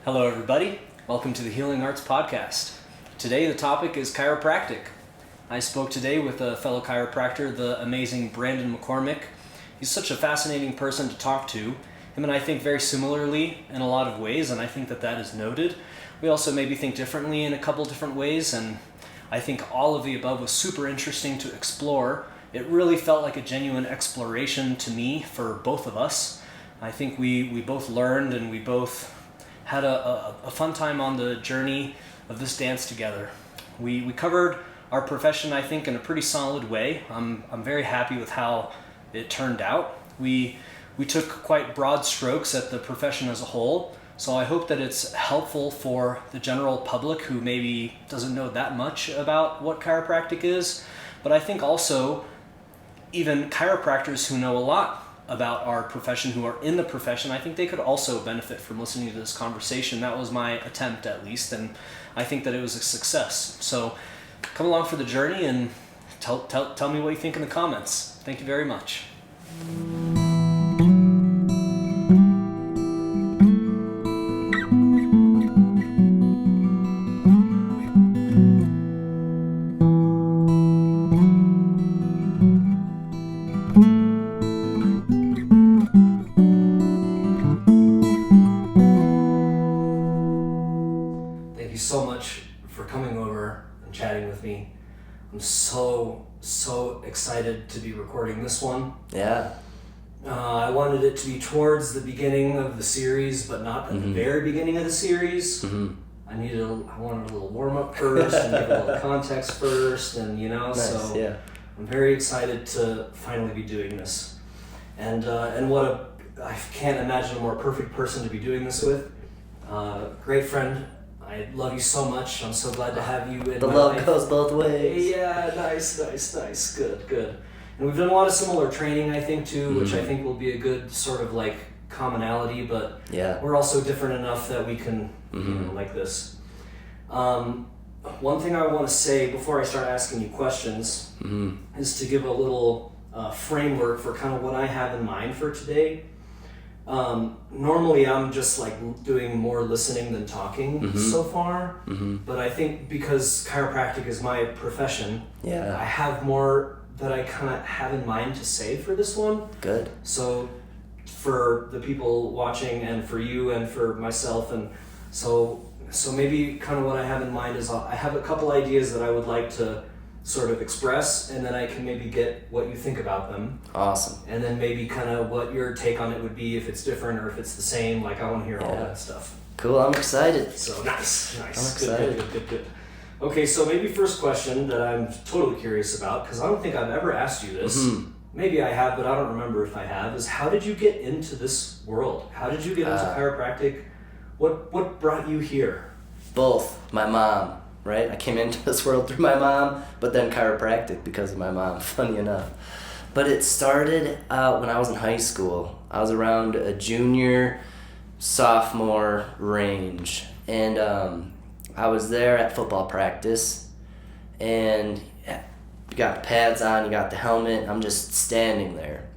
Hello everybody, welcome to the Healing Arts Podcast. Today the topic is chiropractic. I spoke today with a fellow chiropractor, the amazing Brandon McCormick. He's such a fascinating person to talk to. Him and I think very similarly in a lot of ways, and I think that is noted. We also maybe think differently in a couple different ways, and I think all of the above was super interesting to explore. It really felt like a genuine exploration to me for both of us. I think we both learned and we both had a fun time on the journey of this dance together. We covered our profession, I think, in a pretty solid way. I'm very happy with how it turned out. We took quite broad strokes at the profession as a whole, so I hope that it's helpful for the general public who maybe doesn't know that much about what chiropractic is. But I think also even chiropractors who know a lot about our profession, who are in the profession, I think they could also benefit from listening to this conversation. That was my attempt, at least, and I think that it was a success. So come along for the journey and tell me what you think in the comments. Thank you very much. So much for coming over and chatting with me. I'm so excited to be recording this one. Yeah. I wanted it to be towards the beginning of the series, but not at the very beginning of the series. I wanted a little warm up first and give a little context first, and Nice, so yeah. I'm very excited to finally be doing this. And I can't imagine a more perfect person to be doing this with. Great friend. I love you so much. I'm so glad to have you in my life. The love goes both ways. Yeah, nice. Good. And we've done a lot of similar training, I think, too, which I think will be a good sort of like commonality, but yeah, we're also different enough that we can, like this. One thing I want to say before I start asking you questions is to give a little framework for kind of what I have in mind for today. Normally I'm just like doing more listening than talking so far, but I think because chiropractic is my profession, I have more that I kind of have in mind to say for this one. Good. So for the people watching and for you and for myself, and so maybe kind of what I have in mind is I have a couple ideas that I would like to sort of express, and then I can maybe get what you think about them. Awesome. And then maybe kind of what your take on it would be, if it's different or if it's the same. Like, I want to hear all that stuff. Cool, I'm excited. So nice. I'm excited. Good. Okay, so maybe first question that I'm totally curious about, because I don't think I've ever asked you this. Maybe I have, but I don't remember if I have, is how did you get into this world? How did you get into chiropractic? What brought you here? Both. My mom. Right? I came into this world through my mom, but then chiropractic because of my mom, funny enough. But it started when I was in high school. I was around a junior, sophomore range, and I was there at football practice, and you got the pads on, you got the helmet, I'm just standing there.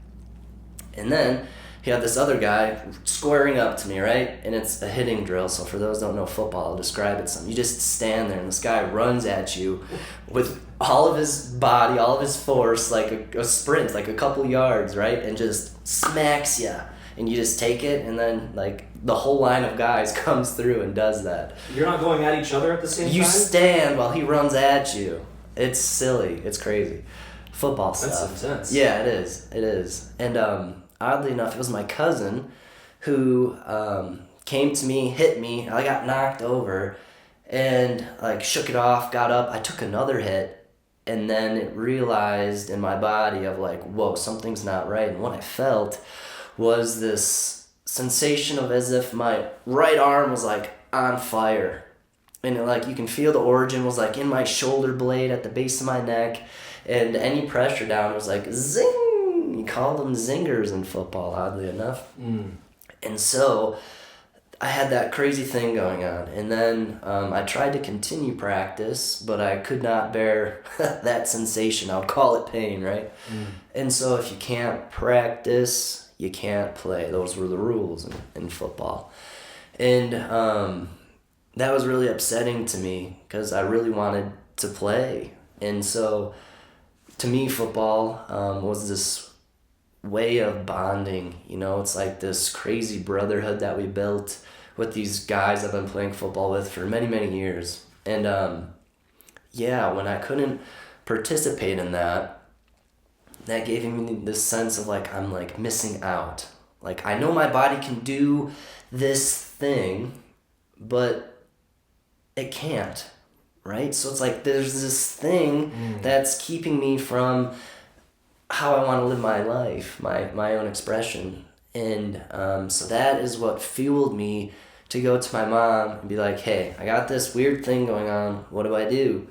And then he had this other guy squaring up to me, right? And it's a hitting drill, so for those who don't know football, I'll describe it some. You just stand there, and this guy runs at you with all of his body, all of his force, like a sprint, like a couple yards, right? And just smacks you. And you just take it, and then like the whole line of guys comes through and does that. You're not going at each other at the same time? You stand while he runs at you. It's silly. It's crazy. Football stuff. That's intense. Yeah, it is. And oddly enough, it was my cousin who came to me, hit me. I got knocked over and like shook it off, got up. I took another hit, and then it realized in my body of like, whoa, something's not right. And what I felt was this sensation of as if my right arm was like on fire. And it, like you can feel the origin was like in my shoulder blade at the base of my neck, and any pressure down was like zing. You call them zingers in football, oddly enough. And so I had that crazy thing going on. And then I tried to continue practice, but I could not bear that sensation. I'll call it pain, right? And so if you can't practice, you can't play. Those were the rules in football. And that was really upsetting to me because I really wanted to play. And so to me, football was this way of bonding. You know, it's like this crazy brotherhood that we built with these guys I've been playing football with for many, many years. And when I couldn't participate in that gave me this sense of like I'm like missing out. Like I know my body can do this thing, but it can't, right? So it's like there's this thing that's keeping me from how I want to live my life, my own expression. And so that is what fueled me to go to my mom and be like, hey, I got this weird thing going on. What do I do?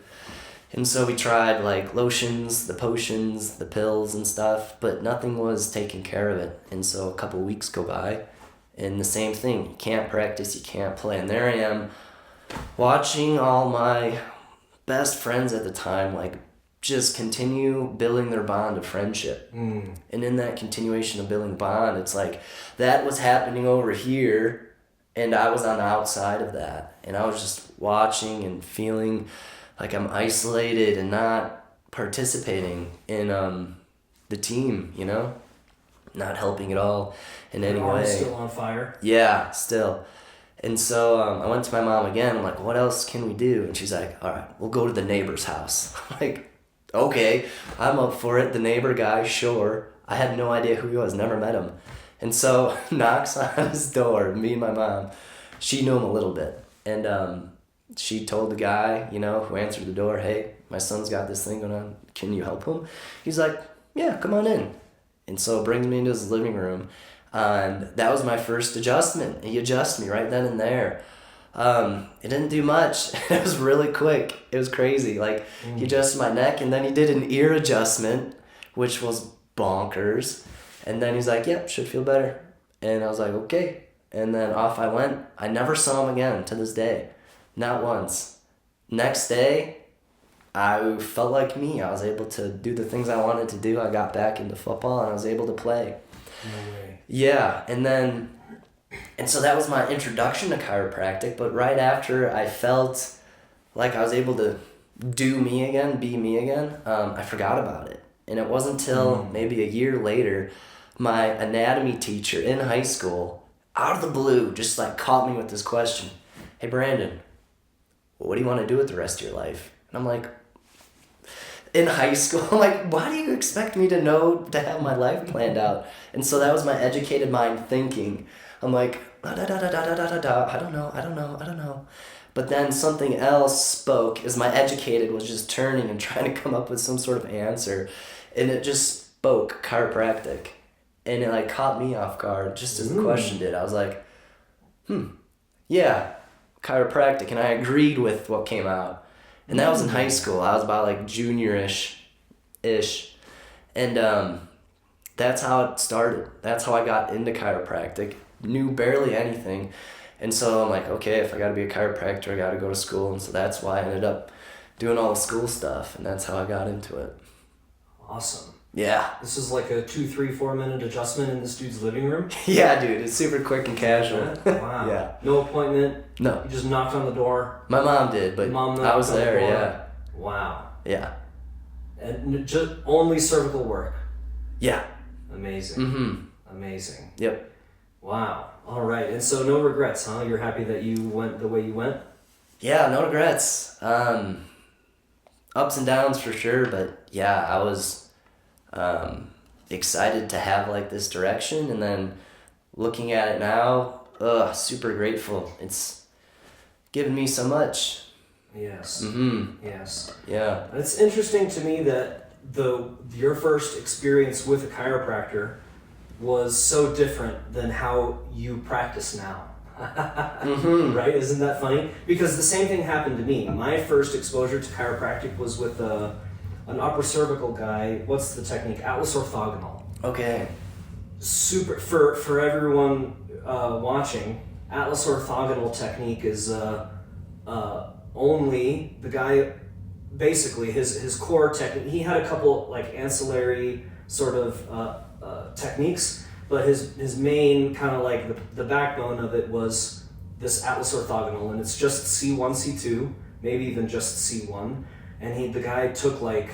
And so we tried like lotions, the potions, the pills and stuff, but nothing was taking care of it. And so a couple weeks go by and the same thing. You can't practice, you can't play. And there I am watching all my best friends at the time like just continue building their bond of friendship. And in that continuation of building bond, it's like that was happening over here and I was on the outside of that. And I was just watching and feeling like I'm isolated and not participating in the team, you know? Not helping at all in any way. Still on fire? Yeah, still. And so I went to my mom again. I'm like, what else can we do? And she's like, all right, we'll go to the neighbor's house. I'm like, okay, I'm up for it. The neighbor guy, sure. I had no idea who he was, never met him. And so knocks on his door, me and my mom. She knew him a little bit. And she told the guy, you know, who answered the door, hey, my son's got this thing going on. Can you help him? He's like, yeah, come on in. And so brings me into his living room. And that was my first adjustment. He adjusted me right then and there. It didn't do much. It was really quick. It was crazy. Like, he adjusted my neck, and then he did an ear adjustment, which was bonkers. And then he's like, yep, should feel better. And I was like, okay. And then off I went. I never saw him again to this day. Not once. Next day, I felt like me. I was able to do the things I wanted to do. I got back into football, and I was able to play. No way. Yeah, and so that was my introduction to chiropractic, but right after I felt like I was able to do me again, be me again, I forgot about it. And it wasn't until maybe a year later, my anatomy teacher in high school, out of the blue, just like caught me with this question. Hey, Brandon, what do you want to do with the rest of your life? And I'm like, in high school, I'm like, why do you expect me to know, to have my life planned out? And so that was my educated mind thinking. I'm like, I don't know. But then something else spoke as my educated was just turning and trying to come up with some sort of answer. And it just spoke chiropractic. And it like caught me off guard just as the question did. I was like, yeah, chiropractic. And I agreed with what came out. And that was in high school. I was about like junior-ish. And that's how it started. That's how I got into chiropractic. Knew barely anything. And so I'm like, okay, if I got to be a chiropractor, I got to go to school. And so that's why I ended up doing all the school stuff. And that's how I got into it. Awesome. Yeah. This is like a 2, 3, 4 minute adjustment in this dude's living room? Yeah, dude. It's super quick and casual. Wow. Yeah. No appointment? No. You just knocked on the door? My mom did, but I was there, yeah. Wow. Yeah. And just only cervical work? Yeah. Amazing. Amazing. Yep. Wow. All right. And so no regrets, huh? You're happy that you went the way you went? Yeah, no regrets. Ups and downs for sure, but yeah, I was excited to have like this direction, and then looking at it now, super grateful. It's given me so much. Yes. Yes. Yeah. It's interesting to me that your first experience with a chiropractor was so different than how you practice now. Right? Isn't that funny? Because the same thing happened to me. My first exposure to chiropractic was with an upper cervical guy. What's the technique? Atlas orthogonal. Okay. Super for everyone watching. Atlas orthogonal technique is only the guy. Basically, his core technique. He had a couple like ancillary sort of techniques, but his main kind of like the backbone of it was this Atlas orthogonal, and it's just C1, C2, maybe even just C1, and the guy took like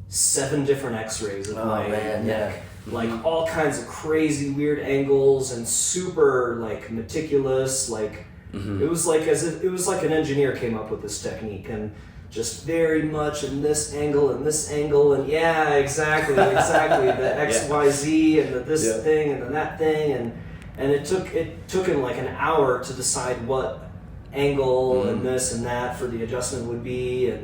7 different X-rays of my neck, like all kinds of crazy weird angles and super like meticulous, like it was like an engineer came up with this technique, and just very much in this angle and this angle, and yeah, exactly the XYZ and this thing and then that thing, and it took him like an hour to decide what angle and this and that for the adjustment would be,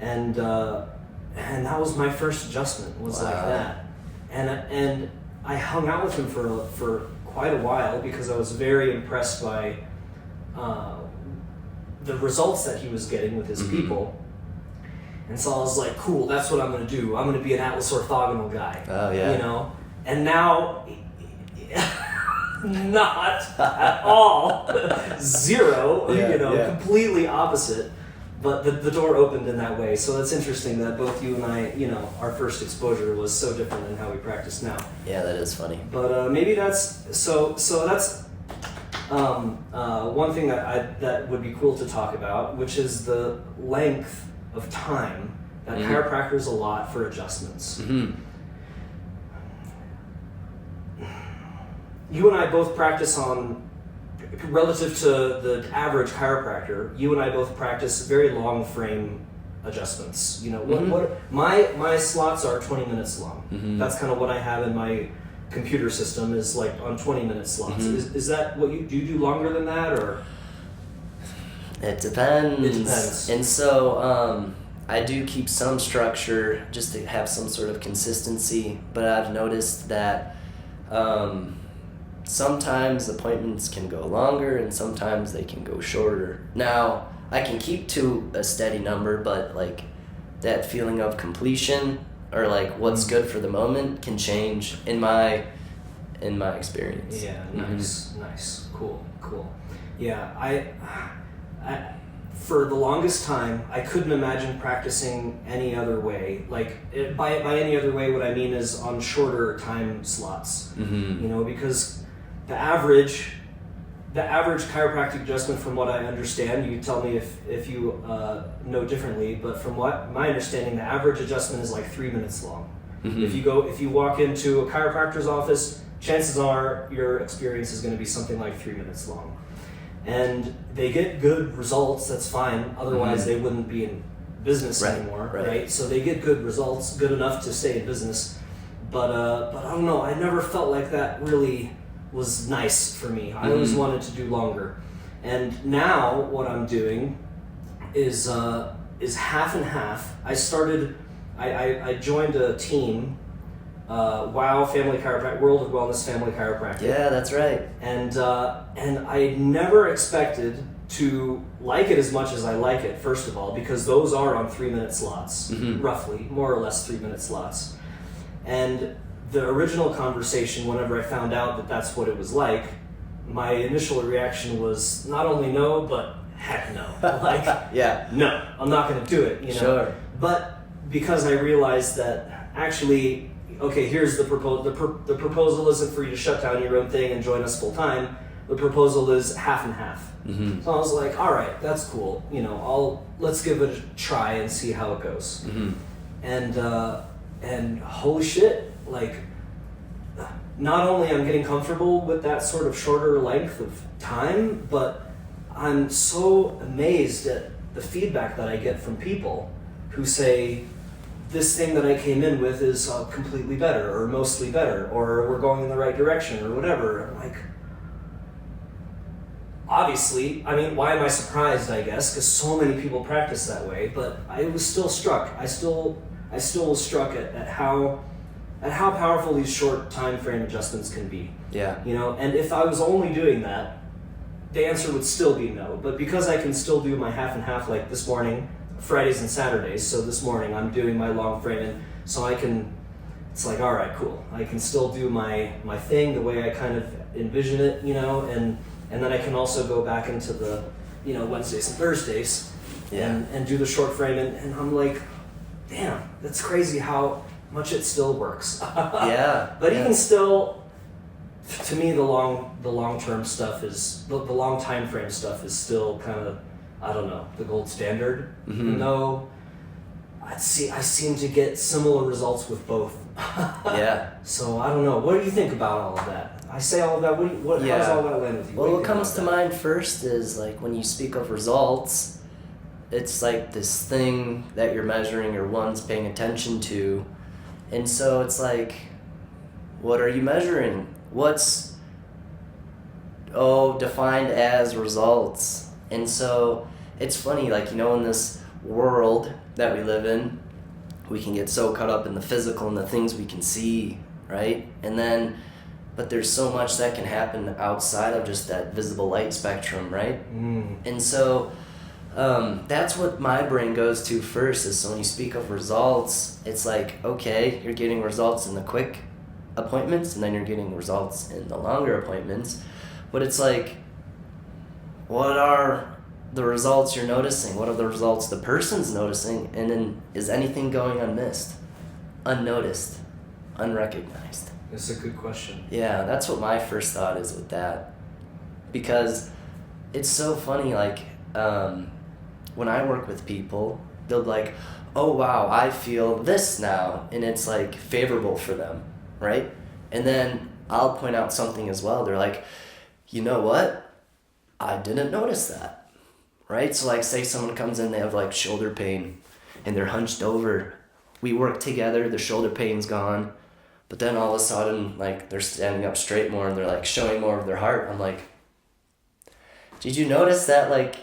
and that was my first adjustment, was like that, and I hung out with him for quite a while because I was very impressed by the results that he was getting with his people. And so I was like, cool, that's what I'm going to do. I'm going to be an Atlas orthogonal guy. Oh, yeah. You know? And now, not at all. Zero, completely opposite. But the door opened in that way. So it's interesting that both you and I, our first exposure was so different than how we practice now. Yeah, that is funny. But maybe that's, so that's, one thing that would be cool to talk about, which is the length of time that chiropractors allot for adjustments. You and I both practice on, relative to the average chiropractor, you and I both practice very long frame adjustments. What my slots are 20 minutes long. That's kind of what I have in my computer system, is like on 20-minute slots. Is that what you do longer than that, or? It depends. It depends. And so I do keep some structure just to have some sort of consistency, but I've noticed that sometimes appointments can go longer and sometimes they can go shorter. Now, I can keep to a steady number, but like that feeling of completion or like what's good for the moment can change in my experience. Yeah, nice, cool. Yeah, I for the longest time I couldn't imagine practicing any other way. Like by any other way, what I mean is on shorter time slots. Because the average chiropractic adjustment, from what I understand, you tell me if you know differently, but from what my understanding, the average adjustment is like 3 minutes long. If you walk into a chiropractor's office, chances are your experience is going to be something like 3 minutes long. And they get good results, that's fine, otherwise they wouldn't be in business anymore, right? So they get good results, good enough to stay in business. But I don't know, I never felt like that really was nice for me. I always wanted to do longer. And now what I'm doing is half and half. I joined a team, WOW Family Chiropractic, World of Wellness Family Chiropractic. Yeah, that's right. And I never expected to like it as much as I like it, first of all, because those are on 3 minute slots, roughly, more or less 3 minute slots. And the original conversation, whenever I found out that that's what it was like, my initial reaction was not only no, but heck no. Like, no, I'm not going to do it. Sure. But because I realized that actually, okay, here's the proposal. The proposal isn't for you to shut down your own thing and join us full time. The proposal is half and half. So I was like, all right, that's cool. Let's give it a try and see how it goes. And holy shit, like, not only I'm getting comfortable with that sort of shorter length of time, but I'm so amazed at the feedback that I get from people who say, this thing that I came in with is completely better, or mostly better, or we're going in the right direction, or whatever. I'm like, obviously, I mean, why am I surprised, I guess, because so many people practice that way, but I was still struck. I still was struck at how powerful these short time frame adjustments can be. Yeah. And if I was only doing that, the answer would still be no. But because I can still do my half and half, like this morning, Fridays and Saturdays, so this morning I'm doing my long frame, and so it's like, all right, cool. I can still do my thing the way I kind of envision it, and then I can also go back into the, Wednesdays and Thursdays and do the short frame, and I'm like, damn, that's crazy how much it still works. Yeah. But even still, to me, the long term stuff is the long time frame stuff is still kind of, I don't know, the gold standard. Even though I seem to get similar results with both. Yeah. So I don't know. What do you think about all of that? I say all of that. How does all that land with you? Well, what comes to mind first is like when you speak of results, it's like this thing that you're measuring or one's paying attention to, and so it's like, what are you measuring? What's defined as results? And so it's funny, like, you know, in this world that we live in, we can get so caught up in the physical and the things we can see, right? And then, but there's so much that can happen outside of just that visible light spectrum, right? And so that's what my brain goes to first, is so when you speak of results, it's like, okay, you're getting results in the quick appointments and then you're getting results in the longer appointments, but it's like, what are the results you're noticing? What are the results the person's noticing? And then is anything going unmissed, unnoticed, unrecognized? That's a good question. Yeah, that's what my first thought is with that, because it's so funny, like when I work with people, they'll be like, oh wow, I feel this now, and it's like favorable for them, right? And then I'll point out something as well. They're like, you know what? I didn't notice that, right? So like, say someone comes in, they have like shoulder pain and they're hunched over. We work together, the shoulder pain's gone, but then all of a sudden, like, they're standing up straight more and they're like showing more of their heart. I'm like, did you notice that, like,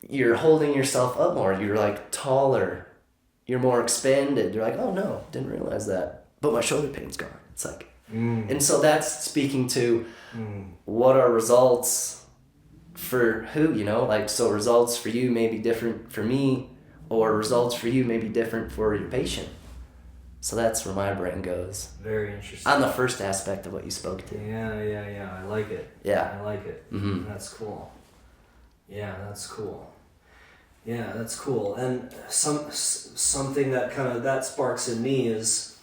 you're holding yourself up more, you're like taller, you're more expanded? You're like, oh no, didn't realize that, but my shoulder pain's gone. It's like, and so that's speaking to what are results for who, you know, like, so results for you may be different for me, or results for you may be different for your patient. So that's where my brain goes. Very interesting. On the first aspect of what you spoke to. Yeah. I like it. Yeah. I like it. That's cool. Yeah, that's cool. And something that kind of that sparks in me is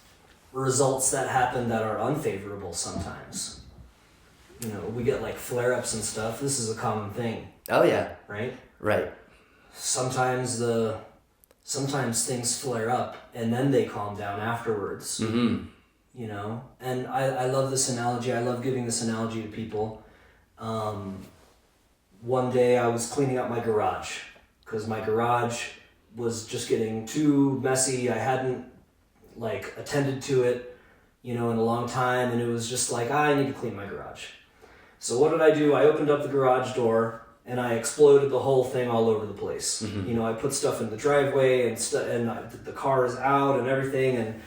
results that happen that are unfavorable sometimes. You know, we get like flare-ups and stuff. This is a common thing. Oh yeah. Right? Right. Sometimes things flare up and then they calm down afterwards. You know? And I love this analogy. I love giving this analogy to people. One day I was cleaning out my garage because my garage was just getting too messy. I hadn't like attended to it, you know, in a long time, and it was just like, I need to clean my garage. So what did I do? I opened up the garage door and I exploded the whole thing all over the place. You know, I put stuff in the driveway and the car is out and everything, and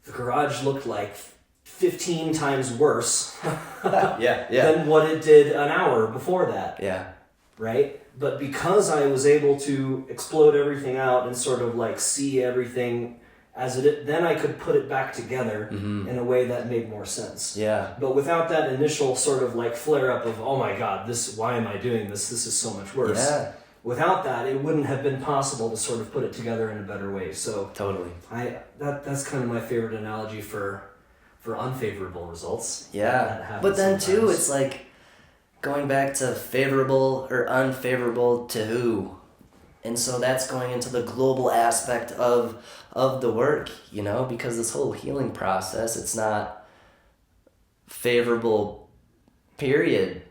the garage looked like 15 times worse than what it did an hour before that. Yeah. Right? But because I was able to explode everything out and sort of like see everything as it, then I could put it back together in a way that made more sense. Yeah. But without that initial sort of like flare up of, oh my God, why am I doing this? This is so much worse. Yeah. Without that, it wouldn't have been possible to sort of put it together in a better way. So totally. That's kind of my favorite analogy for unfavorable results. Yeah. But then sometimes. too, it's like going back to favorable or unfavorable to who. And so that's going into the global aspect of the work, you know, because this whole healing process, it's not favorable, period.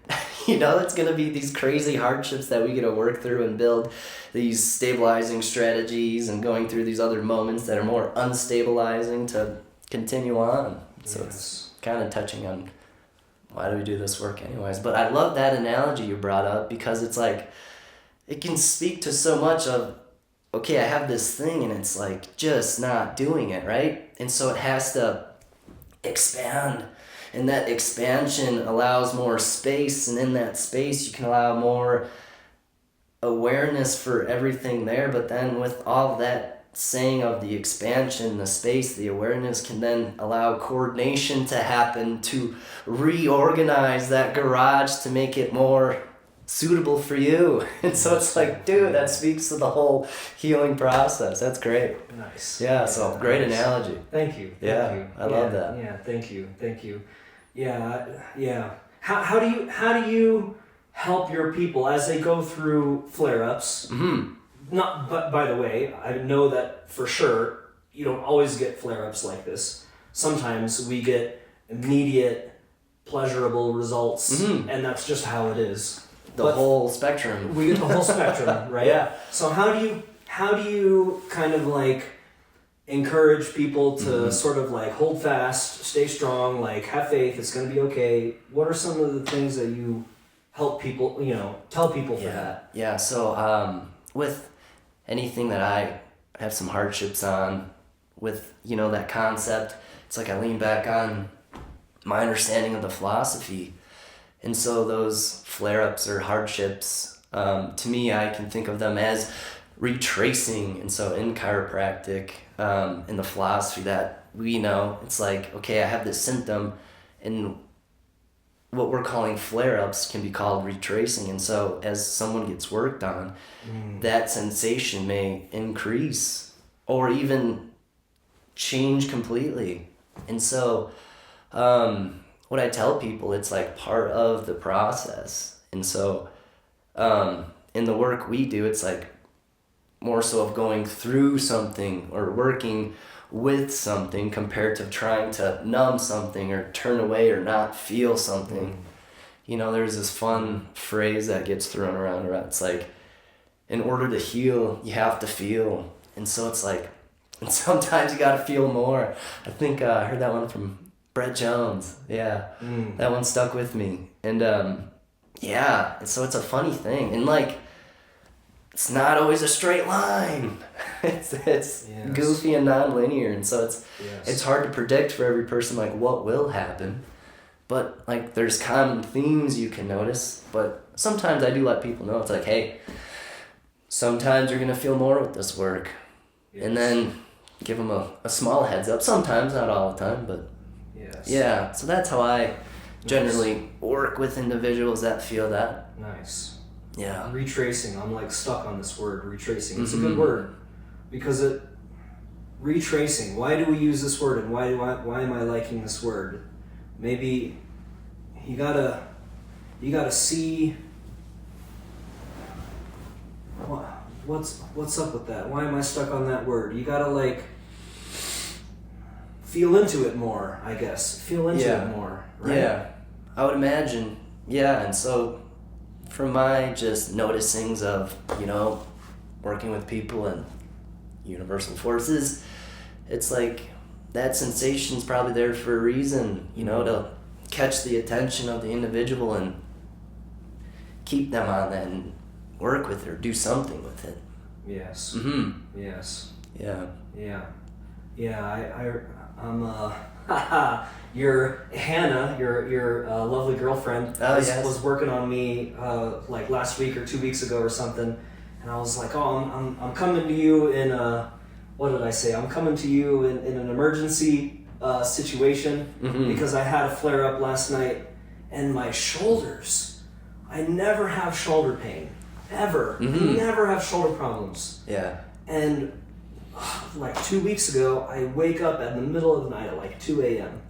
You know, it's going to be these crazy hardships that we get to work through and build these stabilizing strategies and going through these other moments that are more unstabilizing to continue on. So It's kind of touching on why do we do this work anyways. But I love that analogy you brought up, because it's like, it can speak to so much of, okay, I have this thing and it's like just not doing it, right? And so it has to expand, and that expansion allows more space, and in that space you can allow more awareness for everything there. But then with all that saying of the expansion, the space, the awareness can then allow coordination to happen to reorganize that garage to make it more suitable for you. And so it's like, dude, that speaks to the whole healing process. That's great. Nice. Yeah, so great analogy. Thank you. I love that. Yeah, thank you. Yeah. How do you help your people as they go through flare-ups? Mm-hmm. Not, but by the way, I know that for sure you don't always get flare-ups like this. Sometimes we get immediate, pleasurable results, and that's just how it is. The whole spectrum. We get the whole spectrum, right? Yeah. So how do you kind of like encourage people to sort of like hold fast, stay strong, like have faith, it's going to be okay? What are some of the things that you help people, tell people for that? Yeah, so with anything that I have some hardships on, with, that concept, it's like I lean back on my understanding of the philosophy. And so those flare-ups or hardships, to me, I can think of them as retracing. And so in chiropractic, in the philosophy that we know, it's like, okay, I have this symptom, and what we're calling flare-ups can be called retracing. And so as someone gets worked on, that sensation may increase or even change completely. And so what I tell people, it's like part of the process. And so in the work we do, it's like more so of going through something or working with something compared to trying to numb something or turn away or not feel something. There's this fun phrase that gets thrown around it's like, in order to heal, you have to feel. And so it's like, and sometimes you gotta feel more. I think I heard that one from Brett Jones. Yeah, that one stuck with me. And and so it's a funny thing. And like, it's not always a straight line. It's goofy and non-linear, and so it's hard to predict for every person like what will happen. But like, there's common themes you can notice. But sometimes I do let people know, it's like, hey, sometimes you're gonna feel more with this work, and then give them a small heads up. Sometimes, not all the time, but yeah. So that's how I generally work with individuals that feel that. Nice. Yeah. Retracing. I'm like stuck on this word, retracing. It's a good word because retracing. Why do we use this word, and why am I liking this word? Maybe you gotta see what's up with that. Why am I stuck on that word? You gotta like feel into it more, I guess. Feel into it more, right? Yeah, I would imagine. Yeah, and so from my just noticings of, working with people and universal forces, it's like that sensation's probably there for a reason, to catch the attention of the individual and keep them on that and work with it or do something with it. Yes. Yes. Yeah. I'm your Hannah, your lovely girlfriend, was working on me like last week or 2 weeks ago or something, and I was like, I'm coming to you in what did I say? I'm coming to you in an emergency situation because I had a flare up last night, and my shoulders. I never have shoulder pain, ever. I never have shoulder problems. Yeah. And like 2 weeks ago, I wake up in the middle of the night at like 2 a.m.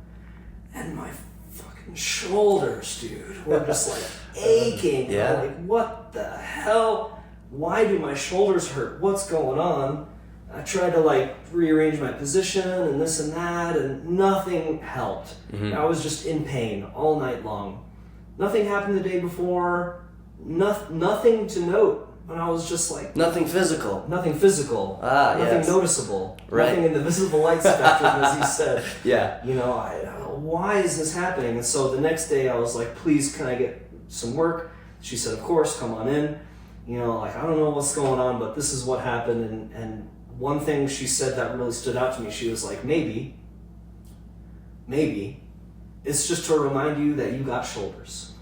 and my fucking shoulders, dude, were just like aching. Yeah. I'm like, what the hell? Why do my shoulders hurt? What's going on? I tried to like rearrange my position and this and that, and nothing helped. I was just in pain all night long. Nothing happened the day before. Nothing to note. And I was just like... Nothing physical. Nothing noticeable. Right. Nothing in the visible light spectrum, as he said. Yeah. Why is this happening? And so the next day I was like, please, can I get some work? She said, of course, come on in. I don't know what's going on, but this is what happened. And one thing she said that really stood out to me, she was like, maybe, it's just to remind you that you got shoulders.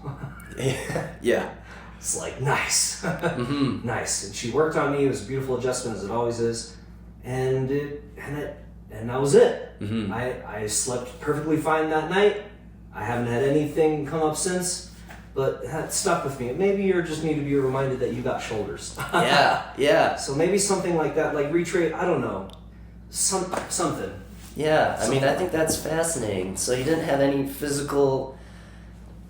Yeah. It's like, nice. Nice. And she worked on me. It was a beautiful adjustment, as it always is. And that was it. I slept perfectly fine that night. I haven't had anything come up since, but that stuck with me. Maybe you just need to be reminded that you got shoulders. Yeah. So maybe something like that, like retrace, I don't know, something. Yeah, I mean, I think that's fascinating. So he didn't have any physical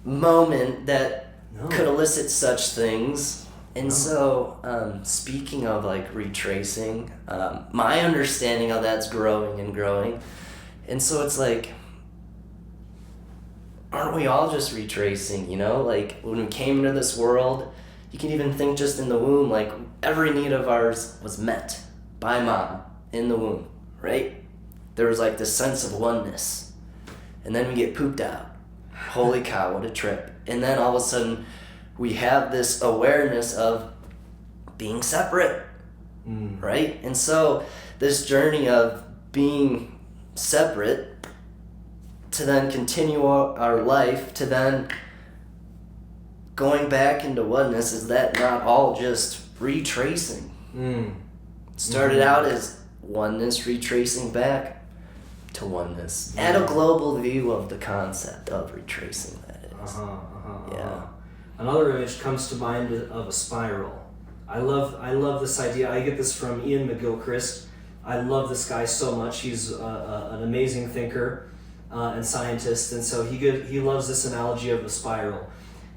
moment that could elicit such things. And so, speaking of like retracing, my understanding of that's growing and growing. And so it's like, aren't we all just retracing, you know? Like when we came into this world, you can even think just in the womb, like every need of ours was met by mom in the womb, right? There was like this sense of oneness. And then we get pooped out. Holy cow, what a trip. And then all of a sudden we have this awareness of being separate, right? And so this journey of being separate to then continue our life, to then going back into oneness, is that not all just retracing? Started out as oneness, retracing back to oneness. At a global view of the concept of retracing, that is. Another image comes to mind of a spiral. I love this idea. I get this from Ian McGilchrist. I love this guy so much. He's an amazing thinker and scientist, and so he loves this analogy of a spiral.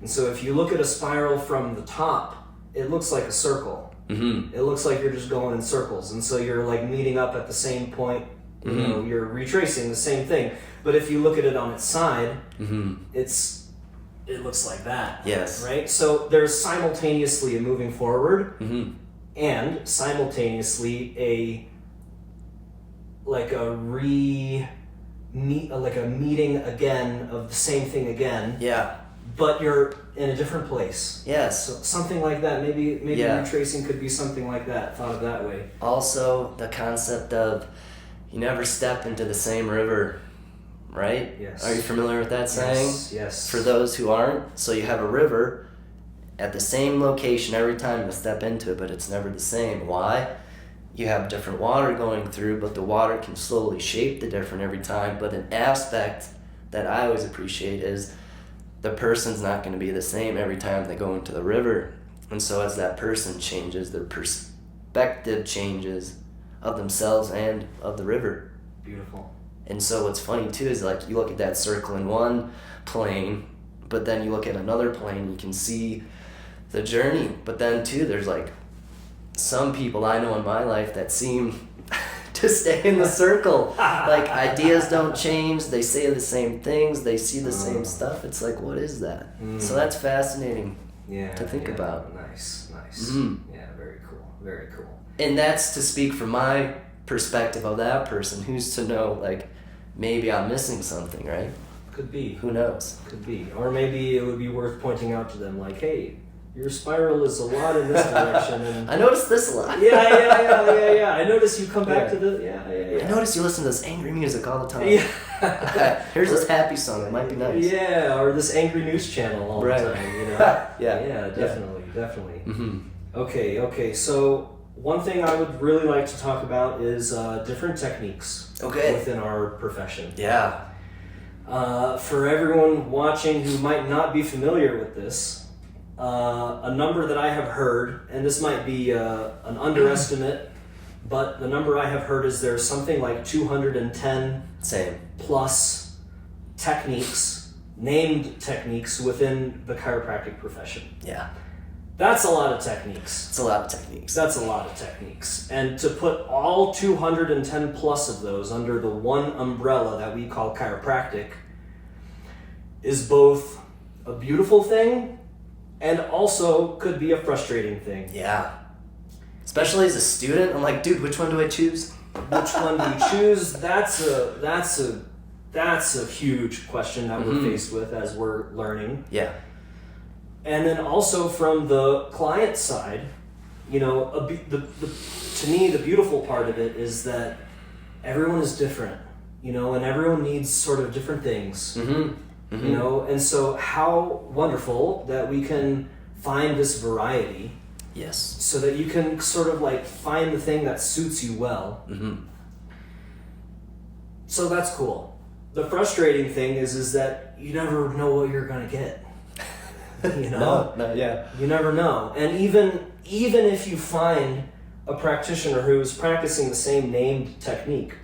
And so if you look at a spiral from the top, it looks like a circle. It looks like you're just going in circles, and so you're like meeting up at the same point. You know, you're retracing the same thing. But if you look at it on its side, it looks like that. Yes. Right? So there's simultaneously a moving forward and simultaneously a meeting again of the same thing again. Yeah. But you're in a different place. Yes. So something like that. Maybe retracing could be something like that, thought of that way. Also, the concept of you never step into the same river, right? Yes. Are you familiar with that saying? Yes. For those who aren't, so you have a river at the same location every time you step into it, but it's never the same. Why? You have different water going through, but the water can slowly shape the different every time. But an aspect that I always appreciate is the person's not going to be the same every time they go into the river. And so as that person changes, their perspective changes of themselves and of the river. Beautiful. And so what's funny too is like you look at that circle in one plane, but then you look at another plane, you can see the journey. But then too, there's like some people I know in my life that seem to stay in the circle. Like ideas don't change, they say the same things, they see the same stuff. It's like, what is that? So that's fascinating to think about. Nice. Yeah, very cool. And that's to speak from my perspective of that person. Who's to know, like, maybe I'm missing something, right? Could be. Who knows? Could be. Or maybe it would be worth pointing out to them, like, hey, your spiral is a lot in this direction. And I noticed this a lot. Yeah. I notice you come back to the... Yeah. I notice you listen to this angry music all the time. Yeah. Here's this happy song. It might be nice. Yeah, or this angry news channel all the time, you know? Yeah, definitely. Okay, so one thing I would really like to talk about is different techniques within our profession. Yeah. For everyone watching who might not be familiar with this, a number that I have heard, and this might be an underestimate, but the number I have heard is there's something like 210 plus techniques, named techniques within the chiropractic profession. Yeah. That's a lot of techniques. It's a lot of techniques. That's a lot of techniques. And to put all 210 plus of those under the one umbrella that we call chiropractic is both a beautiful thing and also could be a frustrating thing. Yeah. Especially as a student, I'm like, dude, which one do I choose? Which one do you choose? That's a huge question that we're faced with as we're learning. Yeah. And then also from the client side, you know, to me, the beautiful part of it is that everyone is different, you know, and everyone needs sort of different things, you know, and so how wonderful that we can find this variety. Yes. So that you can sort of like find the thing that suits you well. So that's cool. The frustrating thing is that you never know what you're going to get. You know? No, You never know. And even if you find a practitioner who is practicing the same named technique,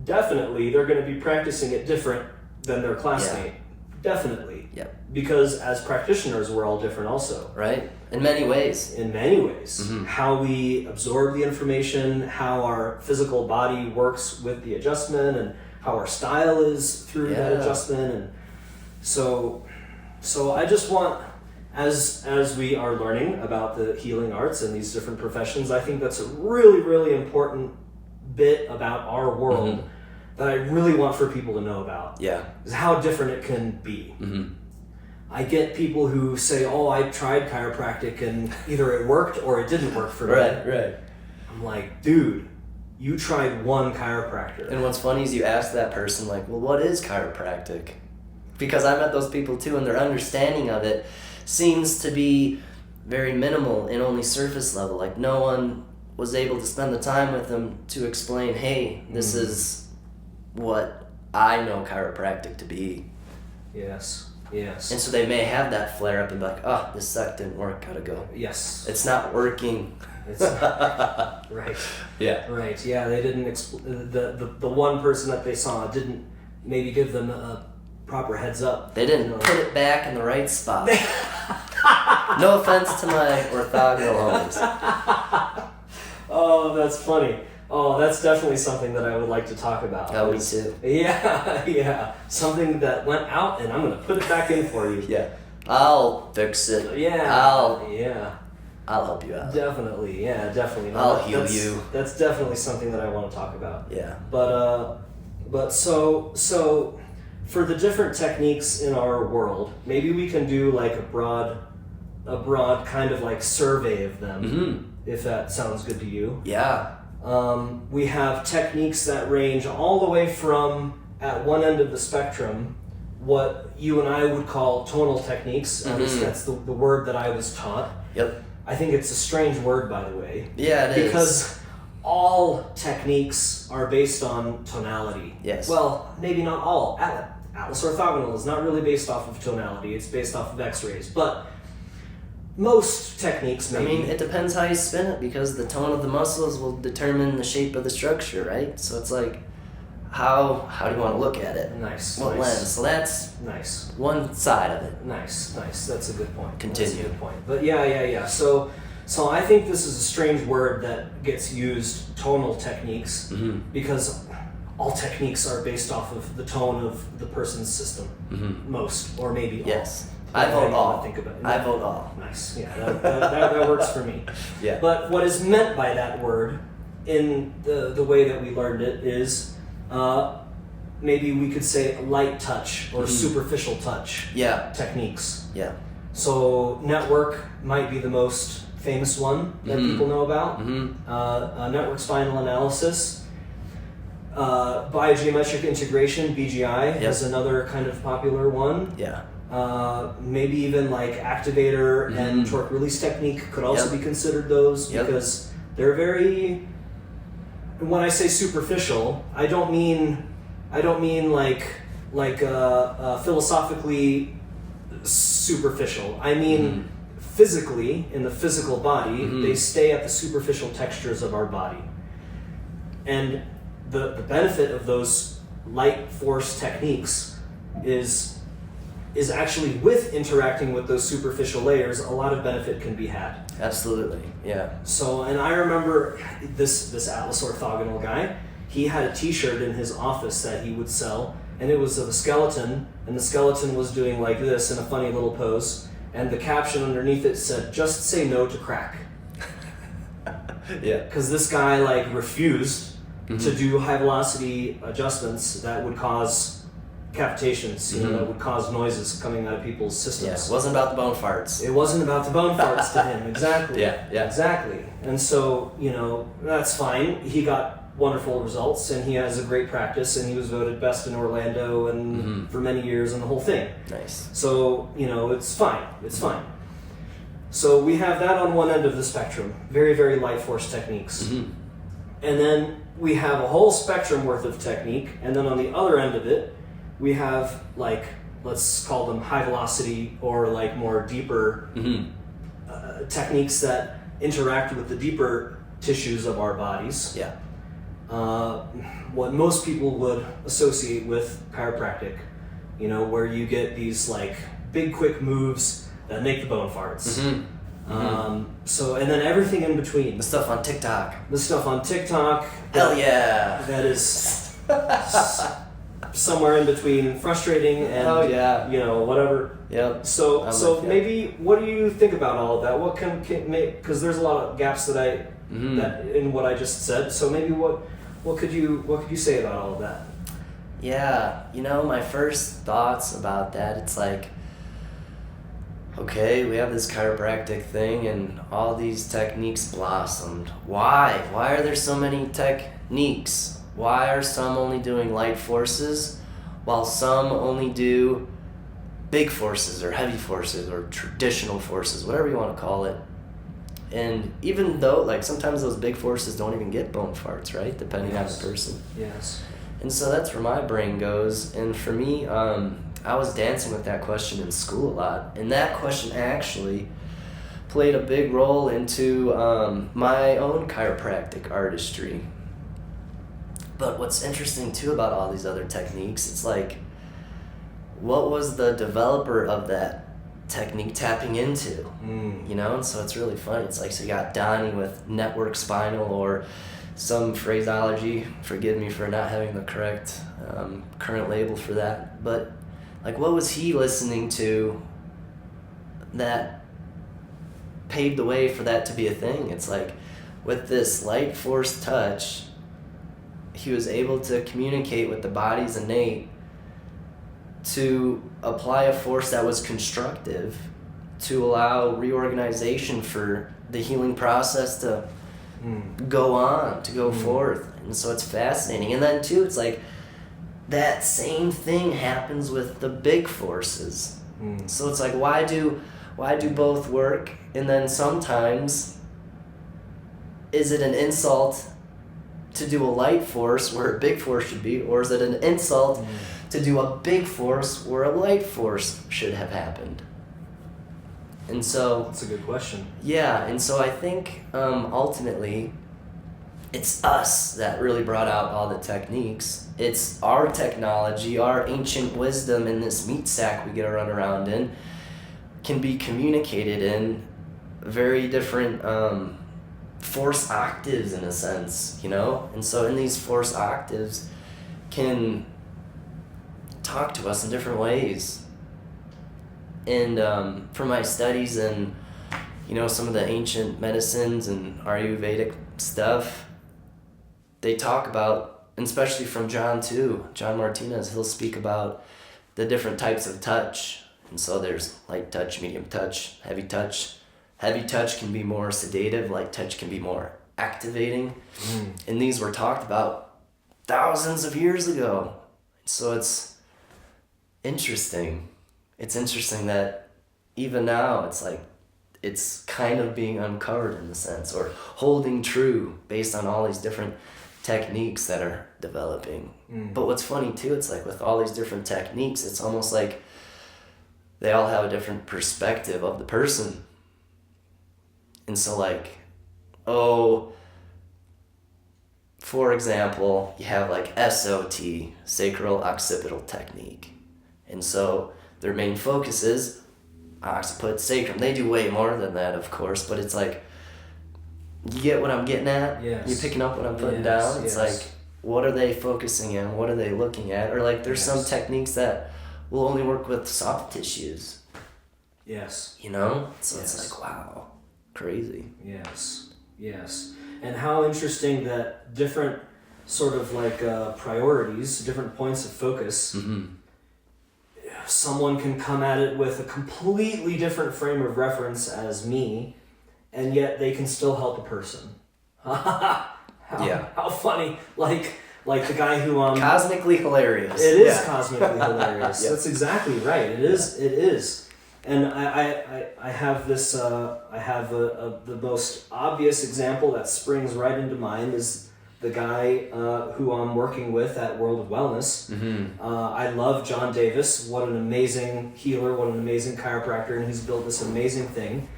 definitely they're going to be practicing it different than their classmate. Definitely. Yep. Because as practitioners, we're all different also. Right. In many ways. In many ways. How we absorb the information, how our physical body works with the adjustment, and how our style is through that adjustment. And so I just want, as we are learning about the healing arts and these different professions, I think that's a really, really important bit about our world that I really want for people to know about. Yeah. Is how different it can be. I get people who say, oh, I tried chiropractic and either it worked or it didn't work for me. Right. I'm like, dude, you tried one chiropractor. And what's funny is you ask that person, like, well, what is chiropractic? Because I met those people too, and their understanding of it seems to be very minimal and only surface level. Like, no one was able to spend the time with them to explain, hey, this is what I know chiropractic to be. Yes. And so they may have that flare up and be like, oh, this sucked, didn't work, gotta go. Yes. It's not working. It's right. Yeah. Right. Yeah. They didn't. The one person that they saw didn't maybe give them a proper heads up. They didn't put it back in the right spot. No offense to my orthogonal homies. Oh, that's funny. Oh, that's definitely something that I would like to talk about. Oh, me too. Yeah. Something that went out, and I'm gonna put it back in for you. Yeah. I'll fix it. Yeah. I'll help you out. Definitely. I'll heal you. That's definitely something that I want to talk about. Yeah. But so for the different techniques in our world, maybe we can do like a broad kind of like survey of them, if that sounds good to you. Yeah. We have techniques that range all the way from, at one end of the spectrum, what you and I would call tonal techniques. At least that's the word that I was taught. Yep. I think it's a strange word, by the way. Yeah, it is. Because all techniques are based on tonality. Yes. Well, maybe not all. Atlas orthogonal is not really based off of tonality. It's based off of X-rays. But most techniques, maybe. I mean, it depends how you spin it, because the tone of the muscles will determine the shape of the structure, right? So it's like, how do you want to look at it? Nice. What lens? So that's nice. One side of it. Nice. That's a good point. Continue. That's a good point. But yeah. So I think this is a strange word that gets used, tonal techniques, because all techniques are based off of the tone of the person's system. Most, or maybe all. Yes. I vote all. Think about it. I vote all. Nice. Yeah, that works for me. Yeah. But what is meant by that word in the way that we learned it is maybe we could say light touch or superficial touch techniques. Yeah. So network might be the most famous one that people know about. Network spinal analysis. Biogeometric integration, BGI, is another kind of popular one. Yeah. Maybe even like activator and torque release technique could also be considered those, because they're very, when I say superficial, I don't mean like philosophically superficial. I mean physically, in the physical body, they stay at the superficial textures of our body. And the benefit of those light force techniques is actually, with interacting with those superficial layers, a lot of benefit can be had. Absolutely, yeah. So, and I remember this Atlas orthogonal guy, he had a t-shirt in his office that he would sell, and it was of a skeleton, and the skeleton was doing like this in a funny little pose, and the caption underneath it said, "Just say no to crack." Yeah. Because this guy like refused to do high velocity adjustments that would cause capitations, that would cause noises coming out of people's systems. Yeah, it wasn't about the bone farts. It wasn't about the bone farts to him, exactly. Yeah. Exactly. And so, that's fine. He got wonderful results, and he has a great practice, and he was voted best in Orlando and for many years, and the whole thing. Nice. So, it's fine. It's fine. So we have that on one end of the spectrum, very, very light force techniques. And then we have a whole spectrum worth of technique, and then on the other end of it, we have like, let's call them high velocity or like more deeper techniques that interact with the deeper tissues of our bodies. Yeah. what most people would associate with chiropractic, you know, where you get these like big quick moves that make the bone farts. So, and then everything in between. The stuff on TikTok. Hell yeah. That is somewhere in between frustrating and, you know, whatever. Yep. So maybe, what do you think about all of that? What can make, because there's a lot of gaps that in what I just said. So maybe what could you say about all of that? Yeah, you know, my first thoughts about that, it's like, okay, we have this chiropractic thing and all these techniques blossomed. Why? Why are there so many techniques? Why are some only doing light forces while some only do big forces or heavy forces or traditional forces, whatever you want to call it? And even though, like, sometimes those big forces don't even get bone farts, right? Depending on the person. Yes. And so that's where my brain goes. And for me, I was dancing with that question in school a lot. And that question actually played a big role into my own chiropractic artistry. But what's interesting too about all these other techniques, it's like, what was the developer of that technique tapping into? You know? And so it's really funny. It's like, so you got Donnie with network spinal, or some phraseology, forgive me for not having the correct current label for that, but like, what was he listening to that paved the way for that to be a thing? It's like, with this light force touch, he was able to communicate with the body's innate to apply a force that was constructive to allow reorganization for the healing process to go on, to go forth. And so it's fascinating. And then too, it's like, that same thing happens with the big forces. So it's like, why do both work? And then sometimes, is it an insult to do a light force where a big force should be, or is it an insult to do a big force where a light force should have happened? And so that's a good question. Yeah, and so I think ultimately it's us that really brought out all the techniques. It's our technology, our ancient wisdom in this meat sack we get to run around in can be communicated in very different force octaves, in a sense, you know? And so in these force octaves can talk to us in different ways. And for my studies and, you know, some of the ancient medicines and Ayurvedic stuff, they talk about, and especially from John Martinez, he'll speak about the different types of touch. And so there's light touch, medium touch, heavy touch. Heavy touch can be more sedative, light touch can be more activating. And these were talked about thousands of years ago. So it's interesting. It's interesting that even now it's like, it's kind of being uncovered in a sense, or holding true based on all these different techniques that are developing. But what's funny too, it's like with all these different techniques, it's almost like they all have a different perspective of the person. And so like, for example, you have like SOT, sacral occipital technique. And so their main focus is occiput, sacrum. They do way more than that, of course, but it's like, you get what I'm getting at? Yes. You're picking up what I'm putting down? It's like, what are they focusing on? What are they looking at? Or like, there's some techniques that will only work with soft tissues. Yes. You know? So it's like, wow, crazy. Yes. And how interesting that different sort of like priorities, different points of focus, someone can come at it with a completely different frame of reference as me, and yet they can still help a person. How funny. Like the guy who cosmically hilarious. It is cosmically hilarious. That's exactly right. It is. And I have this the most obvious example that springs right into mind is the guy who I'm working with at World of Wellness. I love John Davis. What an amazing healer, what an amazing chiropractor, and he's built this amazing thing.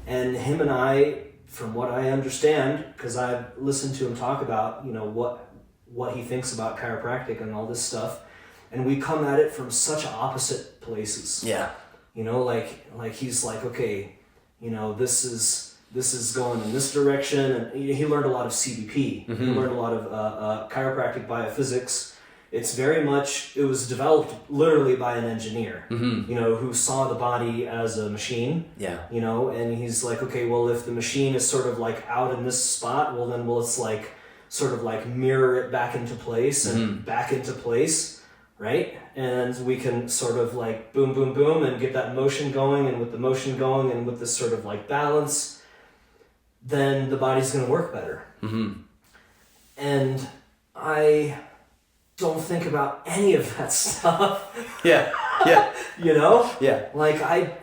And him and I, from what I understand, because I've listened to him talk about, you know, what he thinks about chiropractic and all this stuff, and we come at it from such opposite places. Yeah. You know, like he's like, okay, you know, this is going in this direction, and he learned a lot of CBP. Mm-hmm. He learned a lot of chiropractic biophysics. It's very much, it was developed literally by an engineer, Mm-hmm. you know, who saw the body as a machine. Yeah. You know, and he's like, okay, well, if the machine is sort of like out in this spot, well, then let's like sort of like mirror it back into place and Mm-hmm. back into place, right? And we can sort of like boom, boom, boom, and get that motion going, and with the motion going and with this sort of like balance, then the body's going to work better. Mm-hmm. And I don't think about any of that stuff. Yeah. Yeah. You know? Yeah. Like I,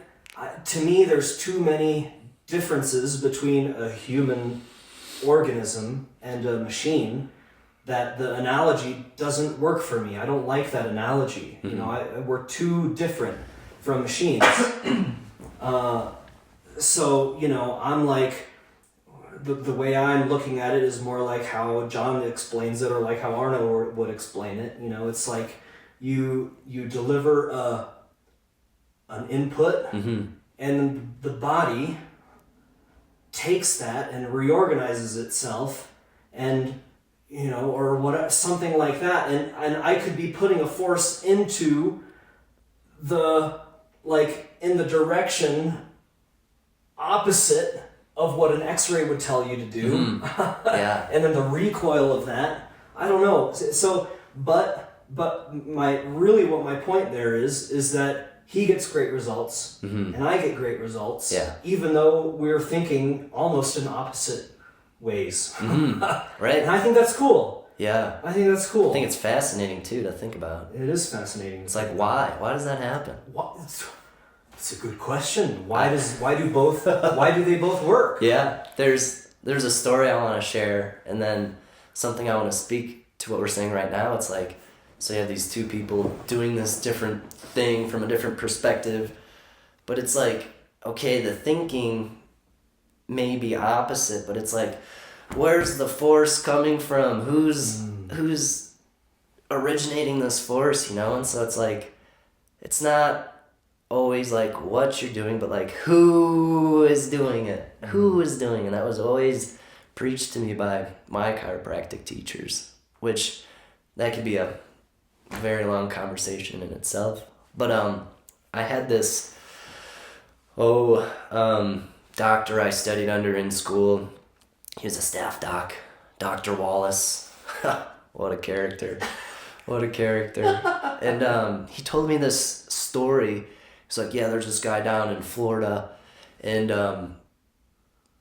to me, there's too many differences between a human organism and a machine that the analogy doesn't work for me. I don't like that analogy. You know, we're too different from machines. So, you know, I'm like, the way I'm looking at it is more like how John explains it, or like how Arno would explain it. You know, it's like you deliver an input, Mm-hmm. and the body takes that and reorganizes itself, and you know, or what, something like that, and I could be putting a force into the, like, in the direction opposite of what an X-ray would tell you to do. Mm-hmm. Yeah. And then the recoil of that, I don't know. So, but what my point there is that he gets great results, Mm-hmm. and I get great results. Yeah. Even though we're thinking almost in opposite ways. Mm-hmm. Right. And I think that's cool. Yeah. I think that's cool. I think it's fascinating too to think about. It is fascinating. It's like, why? Why does that happen? What? It's a good question. Why do they both work? Yeah. There's a story I want to share, and then something I want to speak to what we're saying right now. It's like, so you have these two people doing this different thing from a different perspective, but it's like, okay, the thinking may be opposite, but it's like, where's the force coming from? Who's originating this force, you know? And so it's like, it's not always like what you're doing, but like who is doing it? Who is doing it? And that was always preached to me by my chiropractic teachers, which that could be a very long conversation in itself. But I had this doctor I studied under in school. He was a staff doc, Dr. Wallace. What a character. What a character. And he told me this story. He's like, yeah, there's this guy down in Florida, and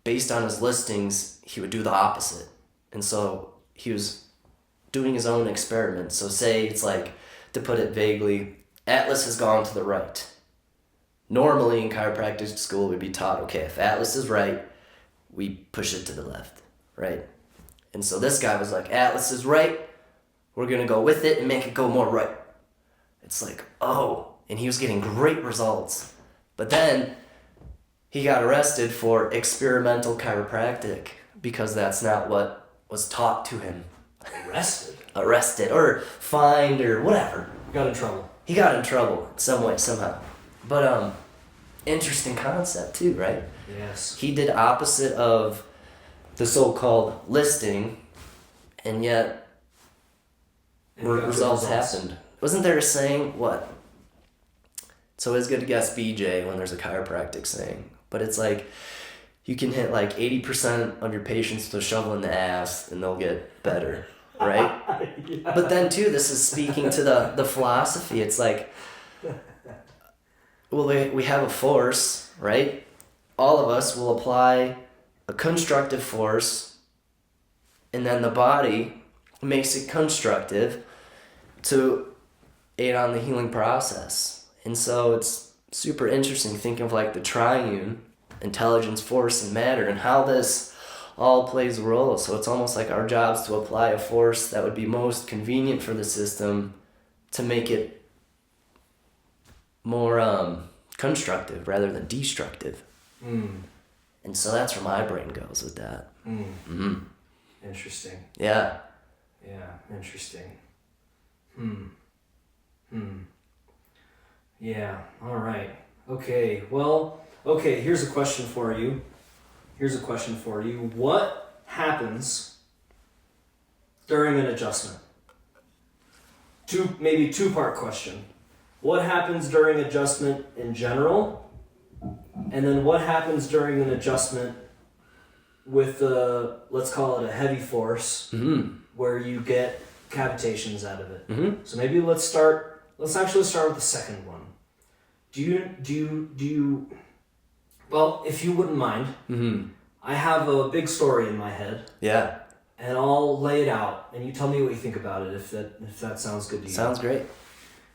based on his listings, he would do the opposite. And so he was doing his own experiments. So say it's like, to put it vaguely, Atlas has gone to the right. Normally in chiropractic school, we'd be taught, okay, if Atlas is right, we push it to the left, right? And so this guy was like, Atlas is right, we're going to go with it and make it go more right. It's like, oh, and he was getting great results. But then he got arrested for experimental chiropractic because that's not what was taught to him. Arrested or fined or whatever. Got in trouble. He got in trouble some way, somehow. But interesting concept too, right? Yes. He did opposite of the so-called listing, and yet results happened. Wasn't there a saying, what? It's always good to guess BJ when there's a chiropractic saying. But it's like, you can hit like 80% of your patients with a shovel in the ass and they'll get better, right? Yeah. But then too, this is speaking to the philosophy. It's like, well, we have a force, right? All of us will apply a constructive force, and then the body makes it constructive to aid on the healing process. And so it's super interesting thinking of like the triune, intelligence, force, and matter, and how this all plays a role. So it's almost like our job's to apply a force that would be most convenient for the system to make it more constructive rather than destructive. Mm. And so that's where my brain goes with that. Mm. Mm-hmm. Interesting. Yeah. Yeah, interesting. Yeah, all right. Okay, well, here's a question for you. What happens during an adjustment? Maybe two-part question. What happens during adjustment in general? And then what happens during an adjustment with let's call it a heavy force, where you get cavitations out of it. So maybe let's actually start with the second one. Do you well, if you wouldn't mind, I have a big story in my head. Yeah. And I'll lay it out, and you tell me what you think about it, if that sounds good to you. Sounds great.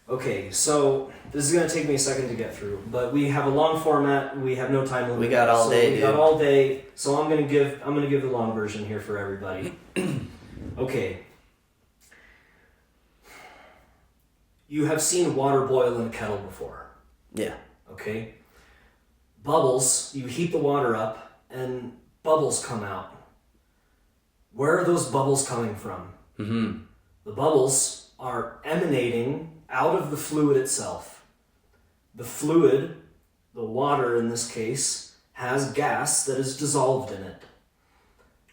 Okay, so this is going to take me a second to get through, but we have a long format. We have no time limit. We got all day, We got all day, so I'm going to give the long version here for everybody. Okay. You have seen water boil in a kettle before. Yeah. Okay. Bubbles. You heat the water up, and bubbles come out. Where are those bubbles coming from? The bubbles are emanating out of the fluid itself. The fluid, the water in this case, has gas that is dissolved in it.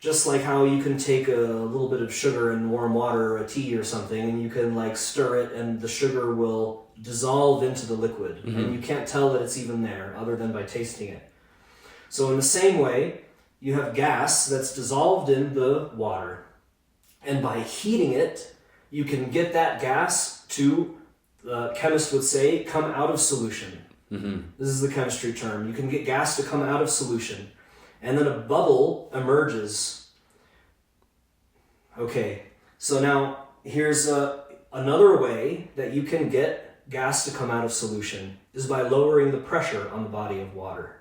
Just like how you can take a little bit of sugar in warm water or a tea or something, and you can stir it, and the sugar will dissolve into the liquid, and you can't tell that it's even there other than by tasting it. So in the same way, you have gas that's dissolved in the water, and by heating it, you can get that gas to, the chemist would say, come out of solution. This is the chemistry term. You can get gas to come out of solution, and then a bubble emerges. Okay, so now here's another way that you can get gas to come out of solution is by lowering the pressure on the body of water.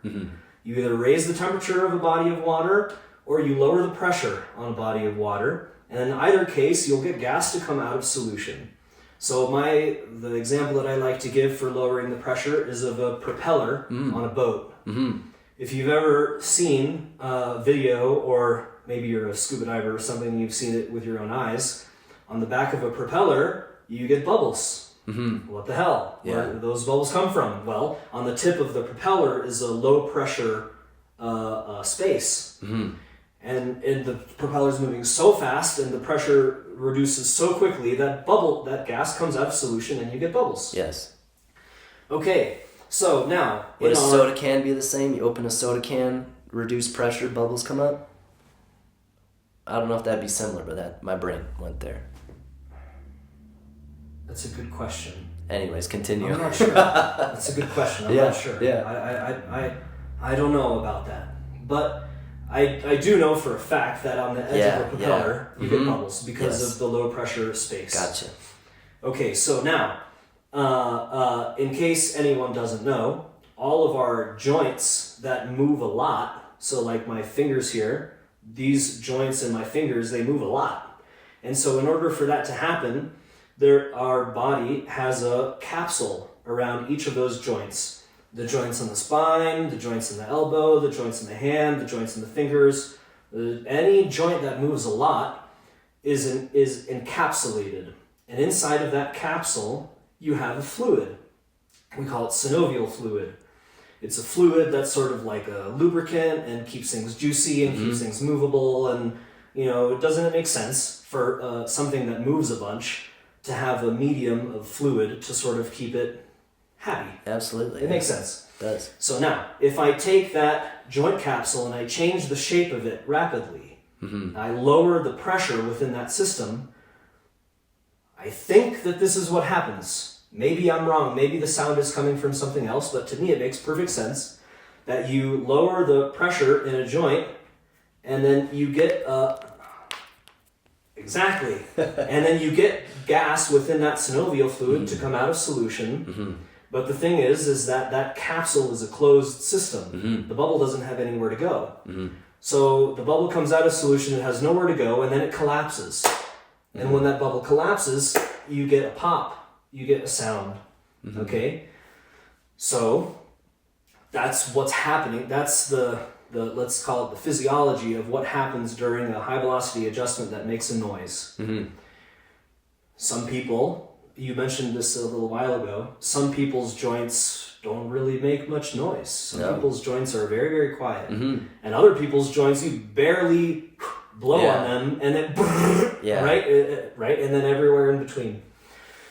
You either raise the temperature of a body of water or you lower the pressure on a body of water, and in either case you'll get gas to come out of solution. So the example that I like to give for lowering the pressure is of a propeller on a boat. If you've ever seen a video, or maybe you're a scuba diver or something and you've seen it with your own eyes, on the back of a propeller you get bubbles. What the hell? Yeah. Where do those bubbles come from? Well, on the tip of the propeller is a low pressure space. And the propeller's moving so fast and the pressure reduces so quickly that that gas comes out of solution and you get bubbles. Yes. Okay, so now... Would a soda can be the same? You open a soda can, reduce pressure, bubbles come up? I don't know if that'd be similar, but my brain went there. That's a good question. Anyways, continue. I'm not sure. That's a good question. I'm not sure. Yeah. I don't know about that. But I do know for a fact that on the edge of a propeller, you get bubbles because of the low pressure space. Gotcha. Okay, so now, in case anyone doesn't know, all of our joints that move a lot, so like my fingers here, these joints in my fingers, they move a lot. And so in order for that to happen, our body has a capsule around each of those joints. The joints on the spine, the joints in the elbow, the joints in the hand, the joints in the fingers. Any joint that moves a lot is encapsulated. And inside of that capsule, you have a fluid. We call it synovial fluid. It's a fluid that's sort of like a lubricant and keeps things juicy and keeps things movable. And, doesn't it make sense for something that moves a bunch to have a medium of fluid to sort of keep it happy? Absolutely. It makes sense. It does. So now, if I take that joint capsule and I change the shape of it rapidly, I lower the pressure within that system, I think that this is what happens. Maybe I'm wrong. Maybe the sound is coming from something else, but to me it makes perfect sense that you lower the pressure in a joint and then you get exactly. And then you get gas within that synovial fluid to come out of solution. But the thing is that capsule is a closed system. The bubble doesn't have anywhere to go. So the bubble comes out of solution, it has nowhere to go, and then it collapses. And when that bubble collapses, you get a pop. You get a sound. Okay? So that's what's happening. That's the let's call it the physiology of what happens during a high velocity adjustment that makes a noise. Mm-hmm. Some people, you mentioned this a little while ago, some people's joints don't really make much noise. Some people's joints are very, very quiet. Mm-hmm. And other people's joints, you barely blow on them, and then right, and then everywhere in between.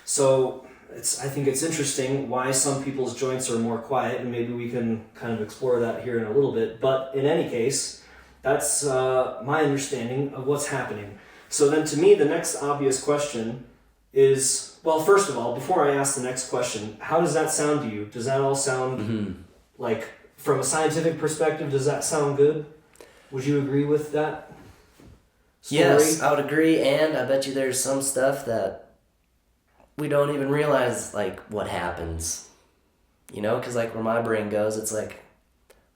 So I think it's interesting why some people's joints are more quiet, and maybe we can kind of explore that here in a little bit. But in any case, that's my understanding of what's happening. So then, to me, the next obvious question is, well, first of all, before I ask the next question, how does that sound to you? Does that all sound like, from a scientific perspective, does that sound good? Would you agree with that story? Yes, I would agree, and I bet you there's some stuff that we don't even realize, like, what happens. You know, because, like, where my brain goes, it's like,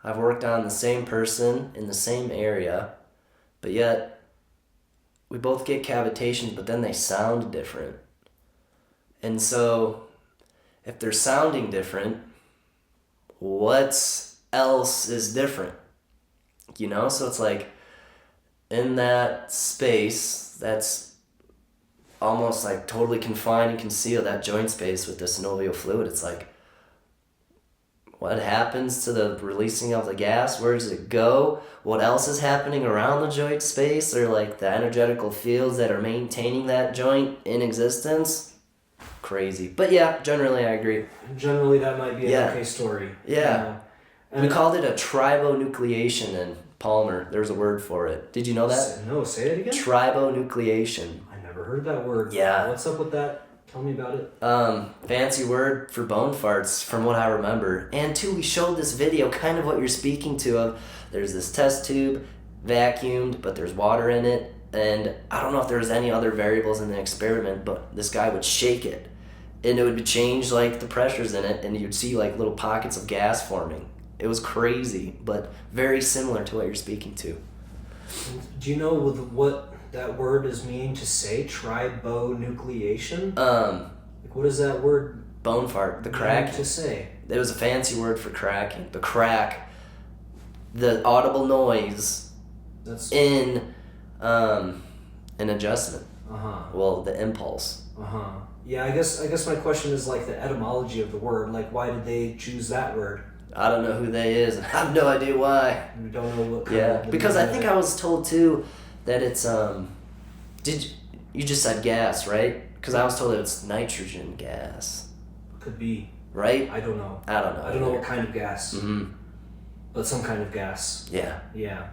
I've worked on the same person in the same area, but yet we both get cavitations, but then they sound different. And so, if they're sounding different, what else is different? You know, so it's like, in that space that's almost like totally confined and concealed, that joint space with the synovial fluid, it's like, what happens to the releasing of the gas? Where does it go? What else is happening around the joint space, or like the energetical fields that are maintaining that joint in existence? Crazy. But yeah, generally I agree. Generally that might be an okay story. Yeah. And we called it a tribonucleation in Palmer. There's a word for it. Did you know that? No, say it again. Tribonucleation. I never heard that word. Yeah. What's up with that? Tell me about it. Fancy word for bone farts from what I remember. And two, we showed this video, kind of what you're speaking to of, there's this test tube, vacuumed, but there's water in it. And I don't know if there was any other variables in the experiment, but this guy would shake it. And it would change like the pressures in it, and you'd see like little pockets of gas forming. It was crazy, but very similar to what you're speaking to. Do you know what that word is meaning to say? Tribonucleation? Like, what is that word? Bone fart, the crack. To say? It was a fancy word for cracking. The crack, the audible noise. That's in an adjustment. Well, the impulse. Yeah, I guess my question is like the etymology of the word. Like, why did they choose that word? I don't know who they is. I have no idea why. We don't know what kind of because I think I was told too that it's you just said gas, right? Because I was told that it's nitrogen gas. Could be. Right? I don't know. I don't know. I don't know what kind of gas. Mm-hmm. But some kind of gas. Yeah. Yeah.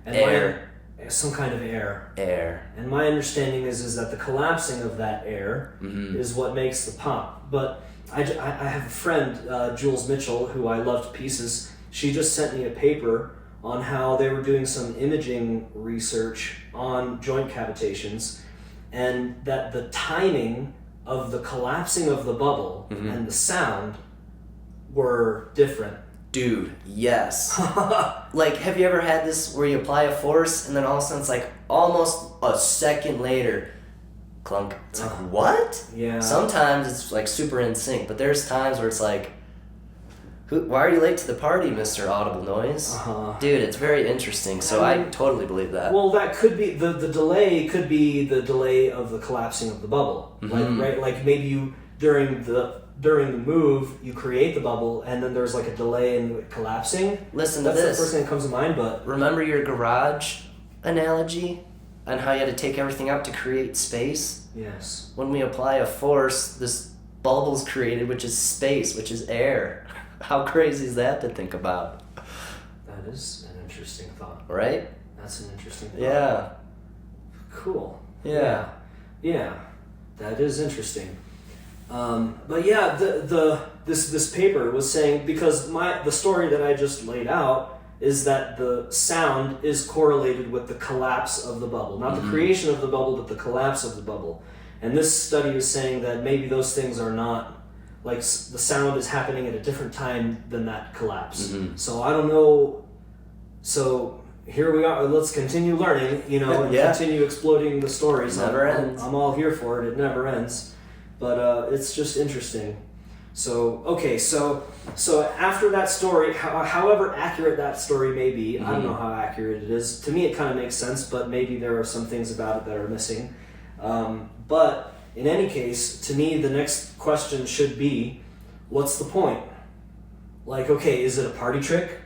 And air. Some kind of air. Air. And my understanding is that the collapsing of that air is what makes the pop. But I have a friend, Jules Mitchell, who I love to pieces. She just sent me a paper on how they were doing some imaging research on joint cavitations, and that the timing of the collapsing of the bubble and the sound were different. Dude, yes. Like, have you ever had this where you apply a force and then all of a sudden it's like almost a second later, clunk. It's like, what? Yeah. Sometimes it's like super in sync, but there's times where it's like, why are you late to the party, Mr. Audible Noise? Dude, it's very interesting, so I totty believe that. Well, that could be, the delay could be the delay of the collapsing of the bubble. Like, right? Like maybe you, during the move, you create the bubble, and then there's like a delay in it collapsing. Listen to this. That's the first this. thing that comes to mind, but... Remember your garage analogy? And how you had to take everything out to create space? Yes. When we apply a force, this bubble's created, which is space, which is air. How crazy is that to think about? That is an interesting thought. Right? That's an interesting thought. Yeah. Cool. Yeah. Yeah. That is interesting. But yeah, this paper was saying, because the story that I just laid out is that the sound is correlated with the collapse of the bubble. Not the creation of the bubble, but the collapse of the bubble. And this study is saying that maybe those things are not, like, the sound is happening at a different time than that collapse. So I don't know. So here we are. Let's continue learning, and continue exploiting the stories. Never ends. I'm all here for it. It never ends. But it's just interesting. So okay, so after that story, however accurate that story may be, I don't know how accurate it is. To me, it kind of makes sense, but maybe there are some things about it that are missing. But in any case, to me, the next question should be, what's the point? Like, okay, is it a party trick?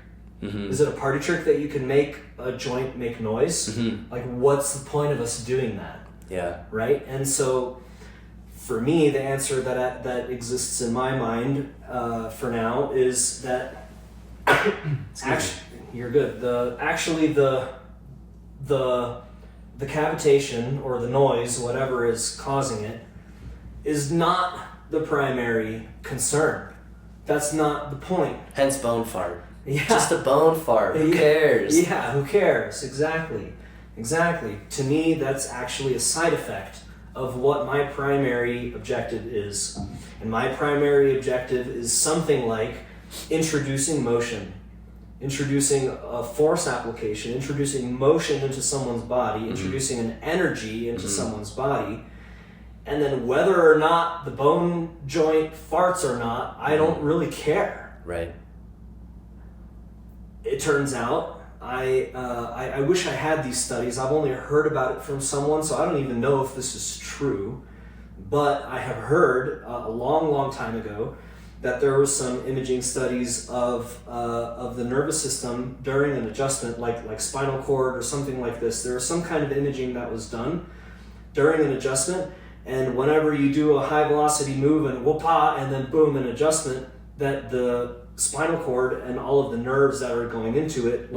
Is it a party trick that you can make a joint make noise? Like, what's the point of us doing that? Yeah. Right? And so, for me, the answer that exists in my mind for now is that you're good. The cavitation or the noise, whatever is causing it, is not the primary concern. That's not the point. Hence bone fart. Yeah. Just a bone fart. Who cares? Yeah, who cares? Exactly. To me, that's actually a side effect of what my primary objective is. And my primary objective is something like introducing motion, introducing a force application, introducing motion into someone's body, introducing an energy into someone's body. And then whether or not the bone joint farts or not, I don't really care. Right. It turns out, I wish I had these studies. I've only heard about it from someone, so I don't even know if this is true. But I have heard a long time ago that there was some imaging studies of the nervous system during an adjustment, like spinal cord or something like this. There was some kind of imaging that was done during an adjustment, and whenever you do a high velocity move and whoop-ah, and then boom, an adjustment, that the spinal cord and all of the nerves that are going into it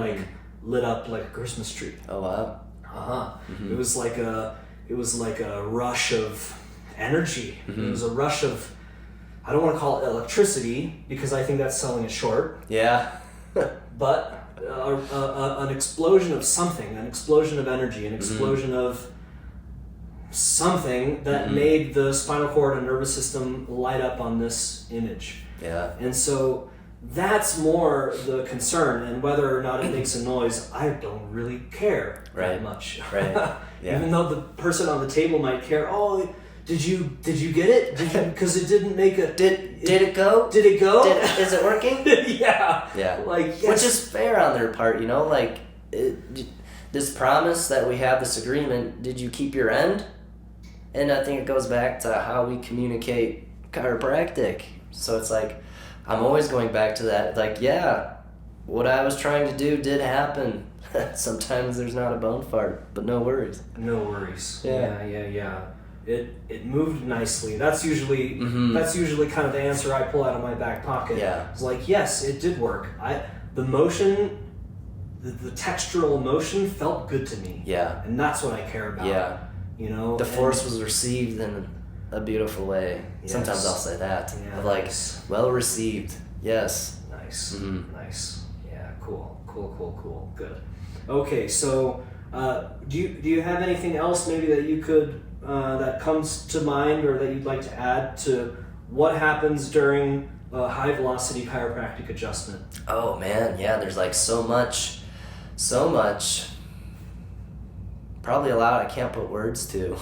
lit up like a Christmas tree. Oh wow. It was like a rush of energy. It was a rush of, I don't want to call it electricity because I think that's selling it short. Yeah. But an explosion of something, an explosion of energy, an explosion of something that made the spinal cord and nervous system light up on this image. Yeah. And so that's more the concern, and whether or not it makes a noise, I don't really care that much. Right. Yeah. Even though the person on the table might care. Oh, did you get it? Because it didn't make a. Did it go? Did it go? Is it working? Yeah. Yeah. Like, yes. Which is fair on their part, you know. Like this promise that we have, this agreement. Did you keep your end? And I think it goes back to how we communicate chiropractic. So it's like, I'm always going back to that. Like, yeah, what I was trying to do did happen. Sometimes there's not a bone fart, but no worries. No worries. Yeah. It moved nicely. That's usually kind of the answer I pull out of my back pocket. Yeah. It's like, yes, it did work. The motion, the textural motion felt good to me. Yeah. And that's what I care about. Yeah. You know, the force was received in a beautiful way. Yes. Sometimes I'll say that. Yeah, of like, nice. well received. Yes. Nice. Nice. Yeah. Cool. Good. Okay. So, do you have anything else maybe that you could that comes to mind or that you'd like to add to what happens during a high velocity chiropractic adjustment? Oh man, yeah. There's like so much. Probably a lot I can't put words to.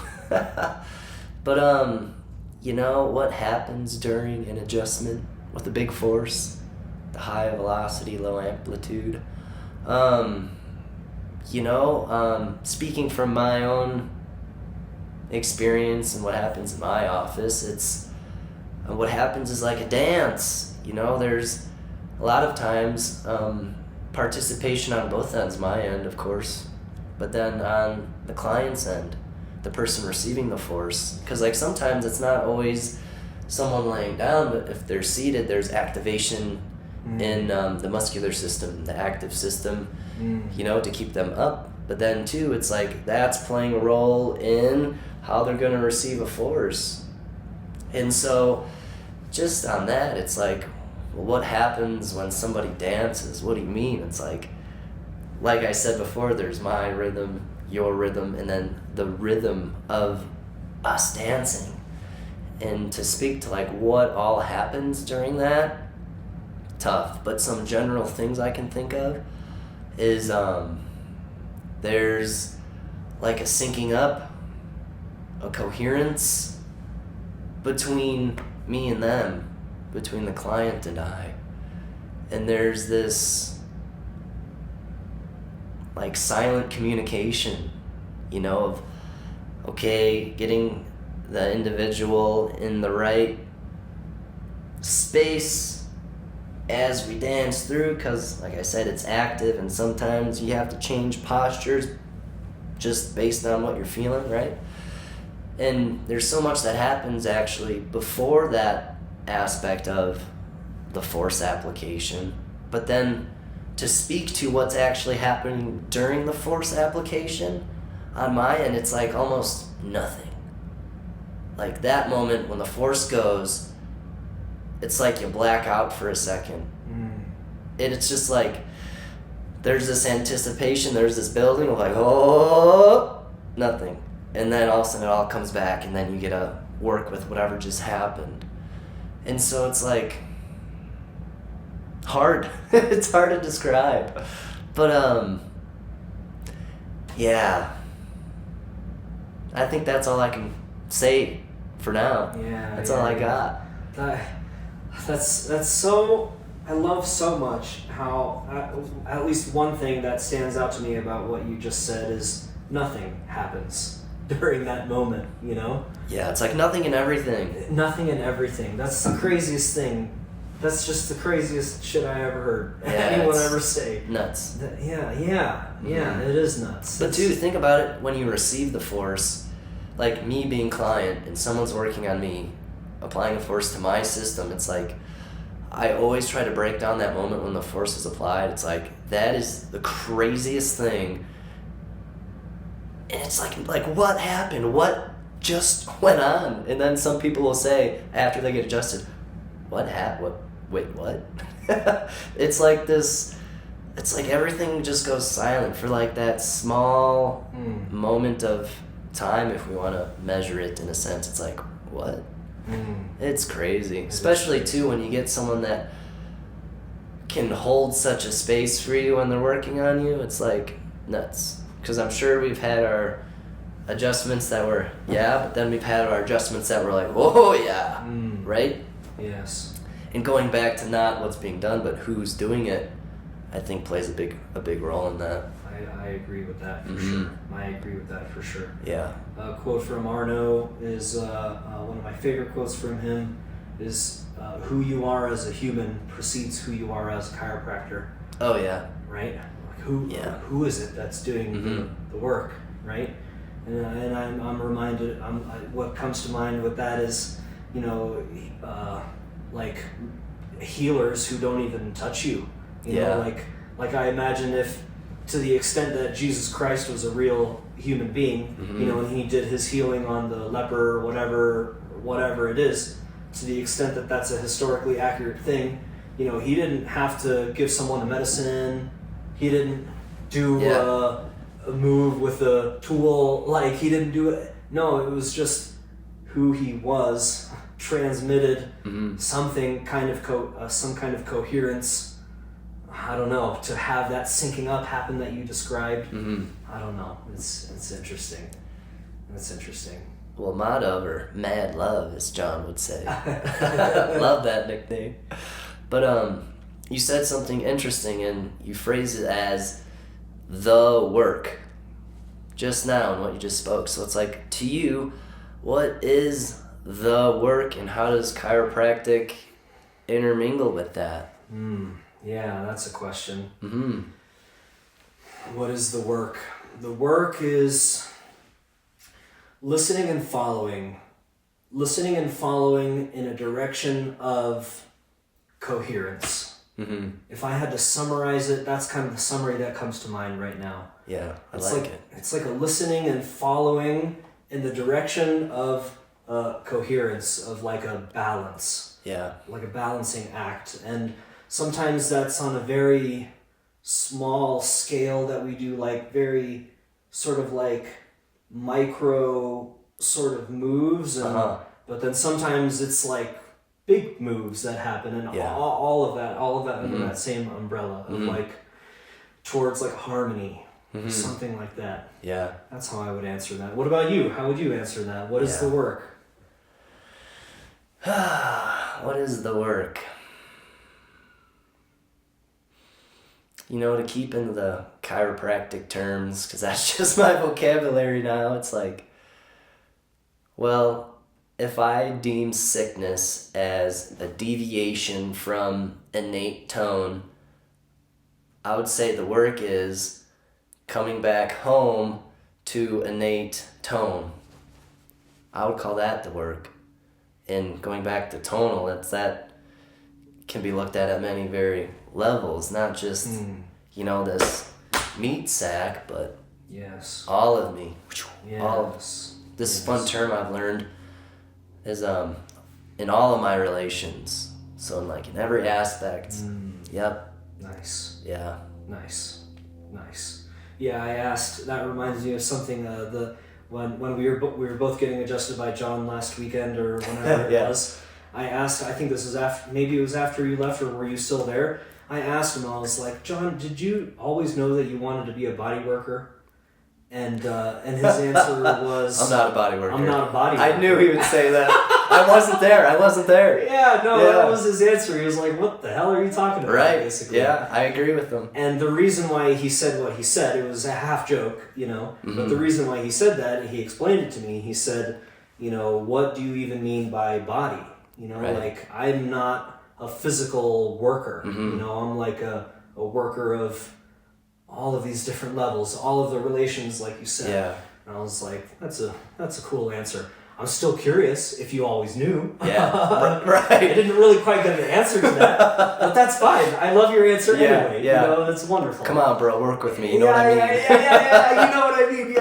But you know what happens during an adjustment with a big force, the high velocity, low amplitude. Speaking from my own experience and what happens in my office, it's what happens is like a dance. You know, there's a lot of times participation on both ends, my end of course, but then on the client's end, the person receiving the force. Because like sometimes it's not always someone laying down, but if they're seated, there's activation in the muscular system, the active system, to keep them up. But then too, it's like that's playing a role in how they're going to receive a force. And so just on that, it's like, well, what happens when somebody dances? What do you mean? It's like I said before, there's my rhythm, your rhythm, and then the rhythm of us dancing. And to speak to like what all happens during that, tough. But some general things I can think of is there's like a syncing up, a coherence between me and them. between the client and I. And there's this like silent communication, you know, of, okay, getting the individual in the right space as we dance through, because like I said, it's active, and sometimes you have to change postures just based on what you're feeling, right? And there's so much that happens actually before that aspect of the force application, but then to speak to what's actually happening during the force application, on my end, it's like almost nothing. Like that moment when the force goes, it's like you black out for a second. And it's just like, there's this anticipation, there's this building of like, oh, nothing. And then all of a sudden it all comes back, and then you get to work with whatever just happened. And so it's like, hard. It's hard to describe. But, yeah. I think that's all I can say for now. Yeah. That's all I got. That's so, I love so much how, at least one thing that stands out to me about what you just said is nothing happens during that moment, you know? Yeah, it's like nothing and everything. Nothing and everything. That's the craziest thing. That's just the craziest shit I ever heard anyone ever say. Nuts. Yeah, it is nuts. But dude, think about it when you receive the force, like me being client and someone's working on me, applying a force to my system, it's like, I always try to break down that moment when the force is applied. It's like, that is the craziest thing. And it's like what happened? What just went on? And then some people will say, after they get adjusted, what happened? Wait, what? It's like this, it's like everything just goes silent for like that small moment of time, if we want to measure it in a sense. It's like, what? It's crazy. Especially too when you get someone that can hold such a space for you when they're working on you. It's like nuts. Because I'm sure we've had our adjustments that were, but then we've had our adjustments that were like, whoa, yeah, right? Yes. And going back to not what's being done, but who's doing it, I think plays a big role in that. I agree with that for sure. I agree with that for sure. Yeah. A quote from Arno is, one of my favorite quotes from him is, who you are as a human precedes who you are as a chiropractor. Oh, yeah. Right? Like who is it that's doing the work, right? And I'm reminded, what comes to mind with that is, you know, like healers who don't even touch you. You know, like I imagine if, to the extent that Jesus Christ was a real human being, you know, and he did his healing on the leper, whatever it is, to the extent that that's a historically accurate thing, you know, he didn't have to give someone a medicine, he didn't do a move with a tool, like he didn't do it. No, it was just who he was, transmitted some kind of coherence. I don't know, to have that syncing up happen that you described. I don't know. It's interesting. It's interesting. Well, Mada, or Mad Love, as John would say. Love that nickname. But you said something interesting, and you phrased it as the work just now in what you just spoke. So it's like, to you, what is the work, and how does chiropractic intermingle with that? Yeah, that's a question. What is the work? The work is listening and following in a direction of coherence. If I had to summarize it, that's kind of the summary that comes to mind right now. Yeah, It's like a listening and following in the direction of coherence, of like a balance. Yeah. Like a balancing act. And sometimes that's on a very small scale that we do, like very sort of like micro sort of moves, and but then sometimes it's like big moves that happen, and all of that under that same umbrella of like towards like harmony, something like that. Yeah. That's how I would answer that. What about you? How would you answer that? What is the work? What is the work? You know, to keep in the chiropractic terms, because that's just my vocabulary now, it's like, well, if I deem sickness as a deviation from innate tone, I would say the work is coming back home to innate tone. I would call that the work. And going back to tonal, that can be looked at many very levels, not just, this meat sack, but yes, all of me. yes. All of this fun term I've learned is in all of my relations. So in every aspect. Yep. Nice. Yeah. Nice. Yeah, I asked. That reminds me of something. When we were both getting adjusted by John last weekend or whenever it was. I asked. I think this was after. Maybe it was after you left, or were you still there? I asked him. I was like, John, did you always know that you wanted to be a body worker? And his answer was, I'm not a body worker. I'm not a body worker. I knew he would say that. I wasn't there. Yeah, no, that was his answer. He was like, what the hell are you talking about, right. basically? Yeah, I agree with him. And the reason why he said what he said, it was a half joke, but the reason why he said that, he explained it to me. He said, what do you even mean by body? Like, I'm not a physical worker. I'm like a worker of all of these different levels, all of the relations, like you said. Yeah. And I was like, that's a cool answer. I'm still curious if you always knew. Yeah, right. I didn't really quite get an answer to that, but that's fine. I love your answer anyway. Yeah. It's wonderful. Come on, bro, work with me. You know what I mean? Yeah. You know what I mean?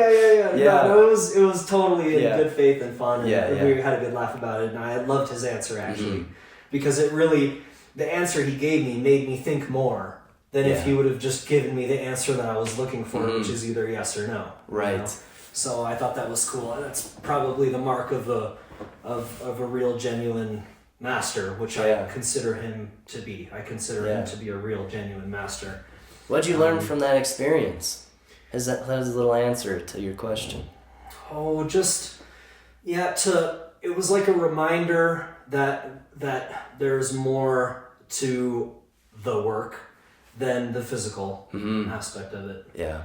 Yeah. No, it was totally in good faith and fun, and we had a good laugh about it. And I loved his answer actually, because it really, the answer he gave me made me think more than if he would have just given me the answer that I was looking for, which is either yes or no. Right. So I thought that was cool. And that's probably the mark of a real genuine master, which I consider him to be. I consider him to be a real genuine master. What'd you learn from that experience? That was a little answer to your question. Oh, it was like a reminder that there's more to the work than the physical aspect of it. Yeah.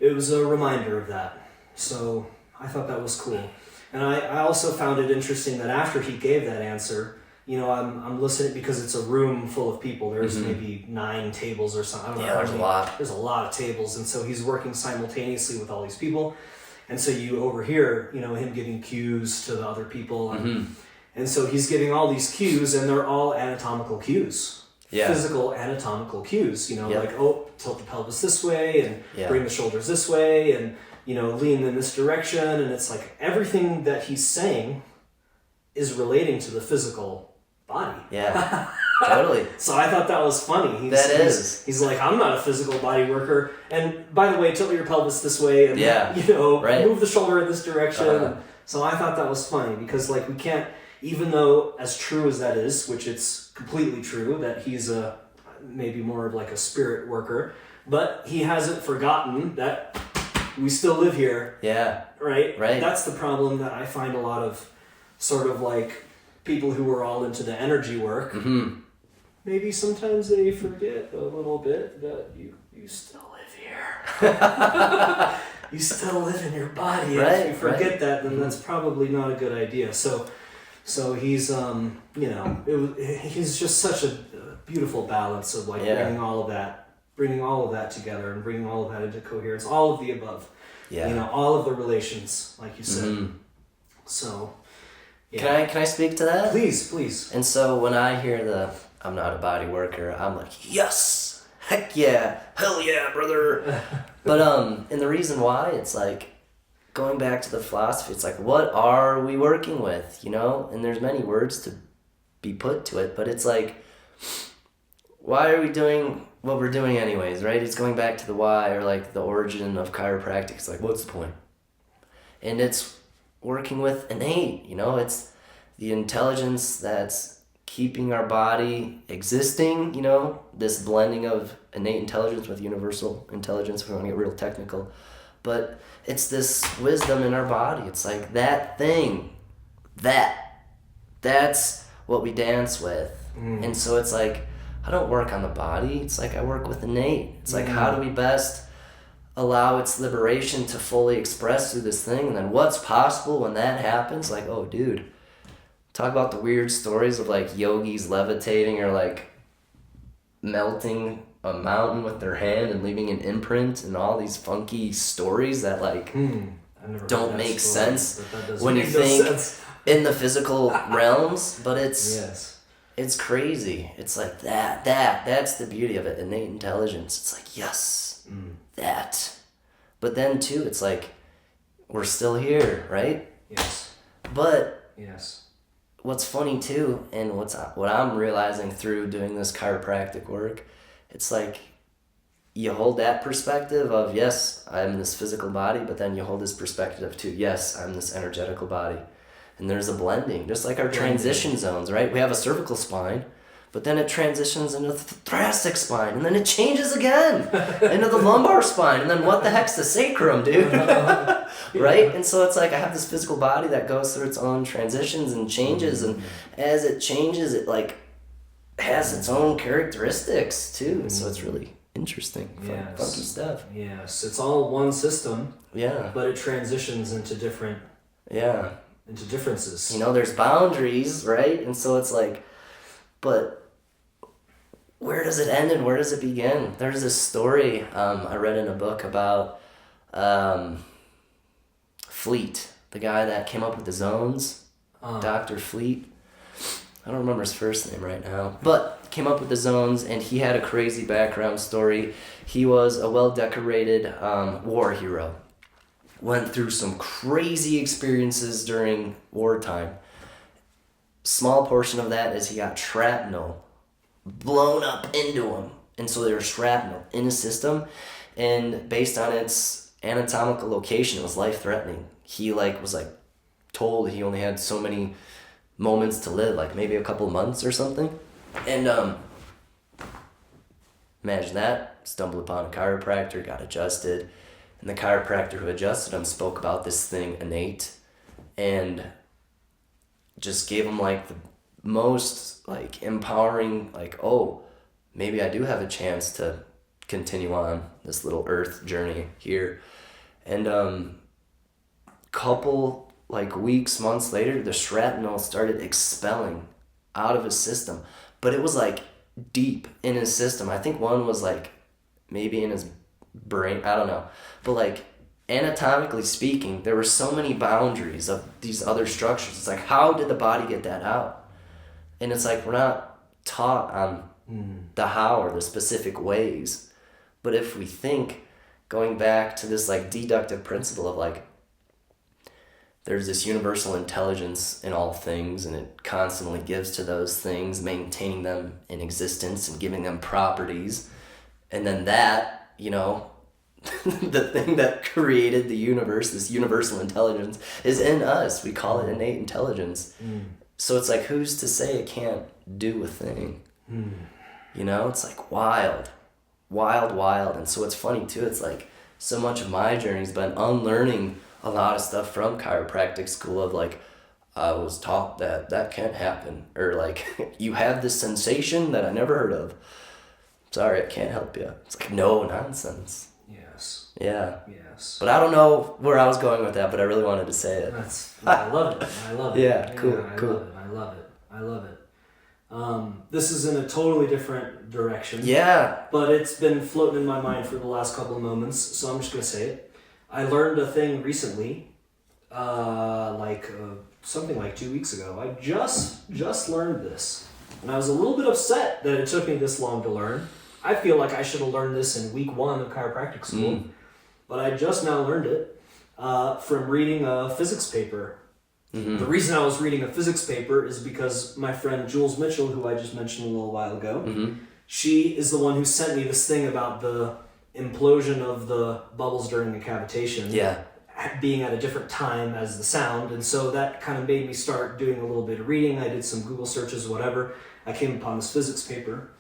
It was a reminder of that. So I thought that was cool. And I also found it interesting that after he gave that answer, I'm listening because it's a room full of people. There's maybe 9 tables or something. I don't know. There's a lot. There's a lot of tables. And so he's working simultaneously with all these people. And so you overhear, him giving cues to the other people. And so he's giving all these cues, and they're all anatomical cues. Yeah. Physical anatomical cues, like, tilt the pelvis this way and bring the shoulders this way and, lean in this direction. And it's like everything that he's saying is relating to the physical body. Yeah, totally. So I thought that was funny. He's like, I'm not a physical body worker. And by the way, tilt your pelvis this way and, move the shoulder in this direction. So I thought that was funny because we can't, even though as true as that is, which it's completely true that he's maybe more of like a spirit worker, but he hasn't forgotten that we still live here. Yeah. Right? Right. That's the problem that I find a lot of sort of like people who are all into the energy work. Maybe sometimes they forget a little bit that you still live here. You still live in your body. Right, if you forget that, then that's probably not a good idea. So he's, he's just such a beautiful balance of bringing all of that together and bringing all of that into coherence, all of the above, all of the relations, like you said. So, Can I speak to that? Please. And so when I hear I'm not a body worker, I'm like, yes, heck yeah, hell yeah, brother. But and the reason why, it's like, going back to the philosophy, it's like, what are we working with, And there's many words to be put to it, but it's like, why are we doing what we're doing anyways, right? It's going back to the why, or the origin of chiropractic. It's like, what's the point? And it's working with innate, it's the intelligence that's keeping our body existing, this blending of innate intelligence with universal intelligence, if we want to get real technical. But it's this wisdom in our body. It's like that thing. That's what we dance with. And so it's like, I don't work on the body. It's like I work with innate. It's like, how do we best allow its liberation to fully express through this thing? And then what's possible when that happens? Like, oh, dude, talk about the weird stories of like yogis levitating or like melting a mountain with their hand and leaving an imprint, and all these funky stories that like don't make sense when you think in the physical realms, but it's crazy. It's like that's the beauty of it, innate intelligence. It's like, yes, that. But then too, it's like, we're still here, right? Yes. But yes, what's funny too, and what I'm realizing through doing this chiropractic work, it's like you hold that perspective of, yes, I'm this physical body, but then you hold this perspective too, yes, I'm this energetical body. And there's a blending, just like our transition zones, right? We have a cervical spine, but then it transitions into the thoracic spine, and then it changes again into the lumbar spine, and then what the heck's the sacrum, dude? Right? And so it's like I have this physical body that goes through its own transitions and changes, and as it changes, it like has its own characteristics too. So it's really interesting, funky stuff. Yes, it's all one system. Yeah. But it transitions into different. Yeah. Into differences. You know, there's boundaries, right? And so it's like, but where does it end and where does it begin? There's this story I read in a book about Fleet, the guy that came up with the zones, Dr. Fleet. I don't remember his first name right now, but came up with the zones, and he had a crazy background story. He was a well-decorated war hero. Went through some crazy experiences during wartime. Small portion of that is he got shrapnel blown up into him. And so there was shrapnel in his system, and based on its anatomical location, it was life-threatening. He was told he only had so many moments to live, like maybe a couple months or something. And imagine that. Stumbled upon a chiropractor, got adjusted. And the chiropractor who adjusted him spoke about this thing innate, and just gave him like the most like empowering, like, oh, maybe I do have a chance to continue on this little earth journey here. And couple like weeks, months later, the shrapnel started expelling out of his system, but it was like deep in his system. I think one was like maybe in his brain, I don't know, but like anatomically speaking, there were so many boundaries of these other structures. It's like, how did the body get that out? And it's like, we're not taught on the how or the specific ways, but if we think, going back to this like deductive principle of like, there's this universal intelligence in all things, and it constantly gives to those things, maintaining them in existence and giving them properties, and then that, you know, the thing that created the universe, this universal intelligence, is in us. We call it innate intelligence. So it's like, who's to say it can't do a thing? You know, it's like wild. And so it's funny too, it's like so much of my journey has been unlearning a lot of stuff from chiropractic school of like, I was taught that can't happen. Or like, you have this sensation that I never heard of. Sorry, I can't help you. It's like, no, nonsense. Yes. Yeah. Yes. But I don't know where I was going with that, but I really wanted to say it. I love it. Yeah, cool. I love it. This is in a totally different direction. Yeah. But it's been floating in my mind for the last couple of moments, so I'm just going to say it. I learned a thing recently, something like 2 weeks ago. I just learned this. And I was a little bit upset that it took me this long to learn. I feel like I should have learned this in week 1 of chiropractic school, but I just now learned it from reading a physics paper. The reason I was reading a physics paper is because my friend Jules Mitchell, who I just mentioned a little while ago, she is the one who sent me this thing about the implosion of the bubbles during the cavitation being at a different time as the sound. And so that kind of made me start doing a little bit of reading. I did some Google searches, whatever. I came upon this physics paper.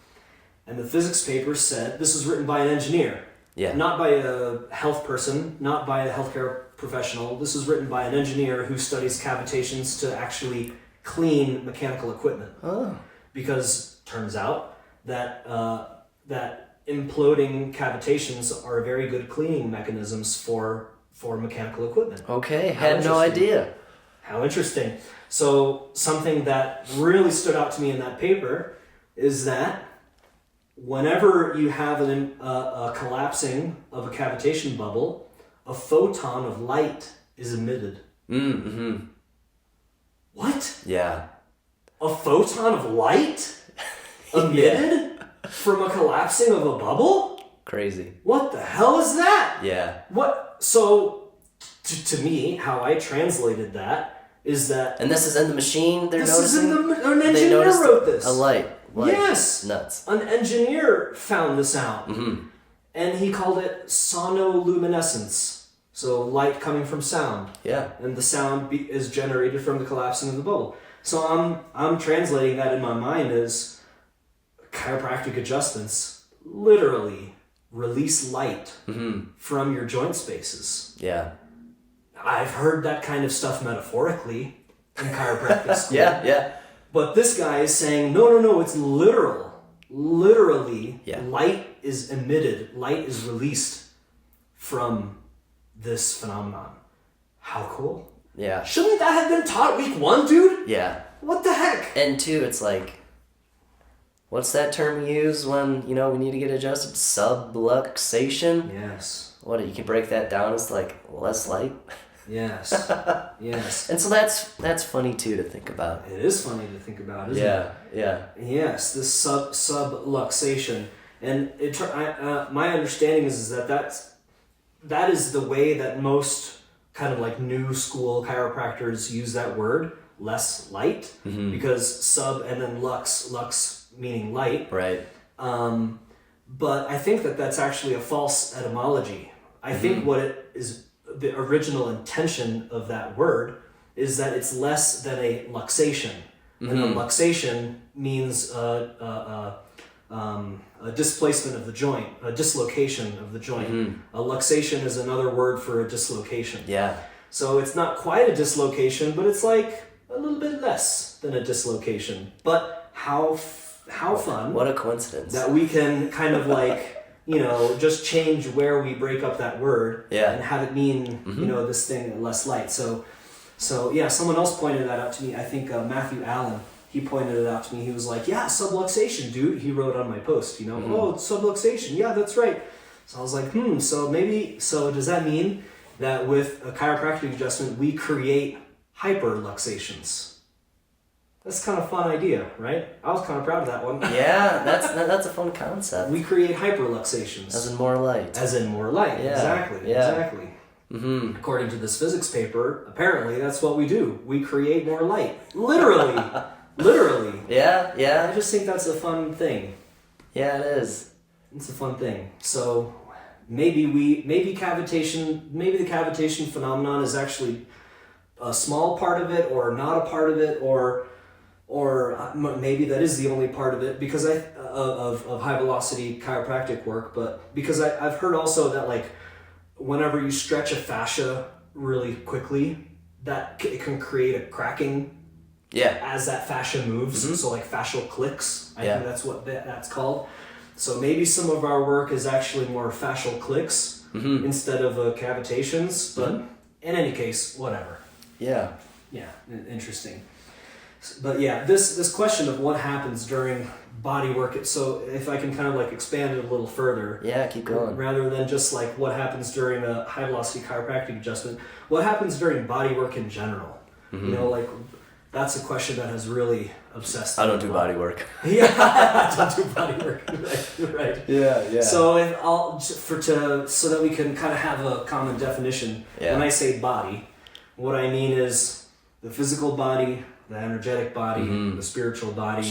And the physics paper said, this was written by an engineer, not by a health person, not by a healthcare professional. This was written by an engineer who studies cavitations to actually clean mechanical equipment. Oh. Because turns out that that imploding cavitations are very good cleaning mechanisms for mechanical equipment. Okay, had no idea. How interesting. So something that really stood out to me in that paper is that whenever you have a collapsing of a cavitation bubble, a photon of light is emitted. Mm-hmm. What? Yeah. A photon of light emitted from a collapsing of a bubble? Crazy. What the hell is that? Yeah. What? So, to me, how I translated that is that... And this is in the machine they're this noticing? This is an engineer wrote this. A light. Yes. Nuts. An engineer found this out. Mm-hmm. And he called it sonoluminescence. So light coming from sound. Yeah. And the sound is generated from the collapsing of the bubble. So I'm translating that in my mind as chiropractic adjustments literally release light from your joint spaces. Yeah. I've heard that kind of stuff metaphorically in chiropractic school. Yeah. But this guy is saying, no, it's literal. Literally, light is emitted, light is released from this phenomenon. How cool. Yeah. Shouldn't that have been taught week 1, dude? Yeah. What the heck? And 2, it's like, what's that term we use when, we need to get adjusted? Subluxation? Yes. What, you can break that down as like less light? Yes. Yes. And so that's funny too to think about. It is funny to think about, isn't it? Yeah. Yes, this subluxation. And my understanding is that is the way that most kind of like new school chiropractors use that word, less light, because sub and then lux meaning light. Right. But I think that that's actually a false etymology. I think what it is, the original intention of that word is that it's less than a luxation. And a luxation means a displacement of the joint, a dislocation of the joint. A luxation is another word for a dislocation. Yeah. So it's not quite a dislocation, but it's like a little bit less than a dislocation. But how fun. What a coincidence. That we can kind of like, just change where we break up that word and have it mean, this thing less light. So yeah, someone else pointed that out to me. I think Matthew Allen, he pointed it out to me. He was like, yeah, subluxation, dude. He wrote on my post, oh, subluxation. Yeah, that's right. So I was like, so does that mean that with a chiropractic adjustment, we create hyperluxations? That's kind of a fun idea, right? I was kind of proud of that one. Yeah, that's a fun concept. We create hyperluxations. As in more light. Yeah, exactly. Mm-hmm. According to this physics paper, apparently that's what we do. We create more light. Literally. Yeah. I just think that's a fun thing. Yeah, it is. It's a fun thing. So maybe the cavitation phenomenon is actually a small part of it, or not a part of it, or maybe that is the only part of it, because of high velocity chiropractic work. But because I've heard also that like whenever you stretch a fascia really quickly, that it can create a cracking. Yeah. As that fascia moves, so like fascial clicks. I think that's what that's called. So maybe some of our work is actually more fascial clicks instead of cavitations. But in any case, whatever. Yeah. Yeah, interesting. But yeah, this question of what happens during body work, so if I can kind of like expand it a little further. Yeah, keep going. Rather than just like what happens during a high velocity chiropractic adjustment, what happens during body work in general? Like that's a question that has really obsessed me. I don't do body work. Yeah, I don't do body work. Right. Yeah. So so that we can kind of have a common definition. Yeah. When I say body, what I mean is the physical body, the energetic body, the spiritual body,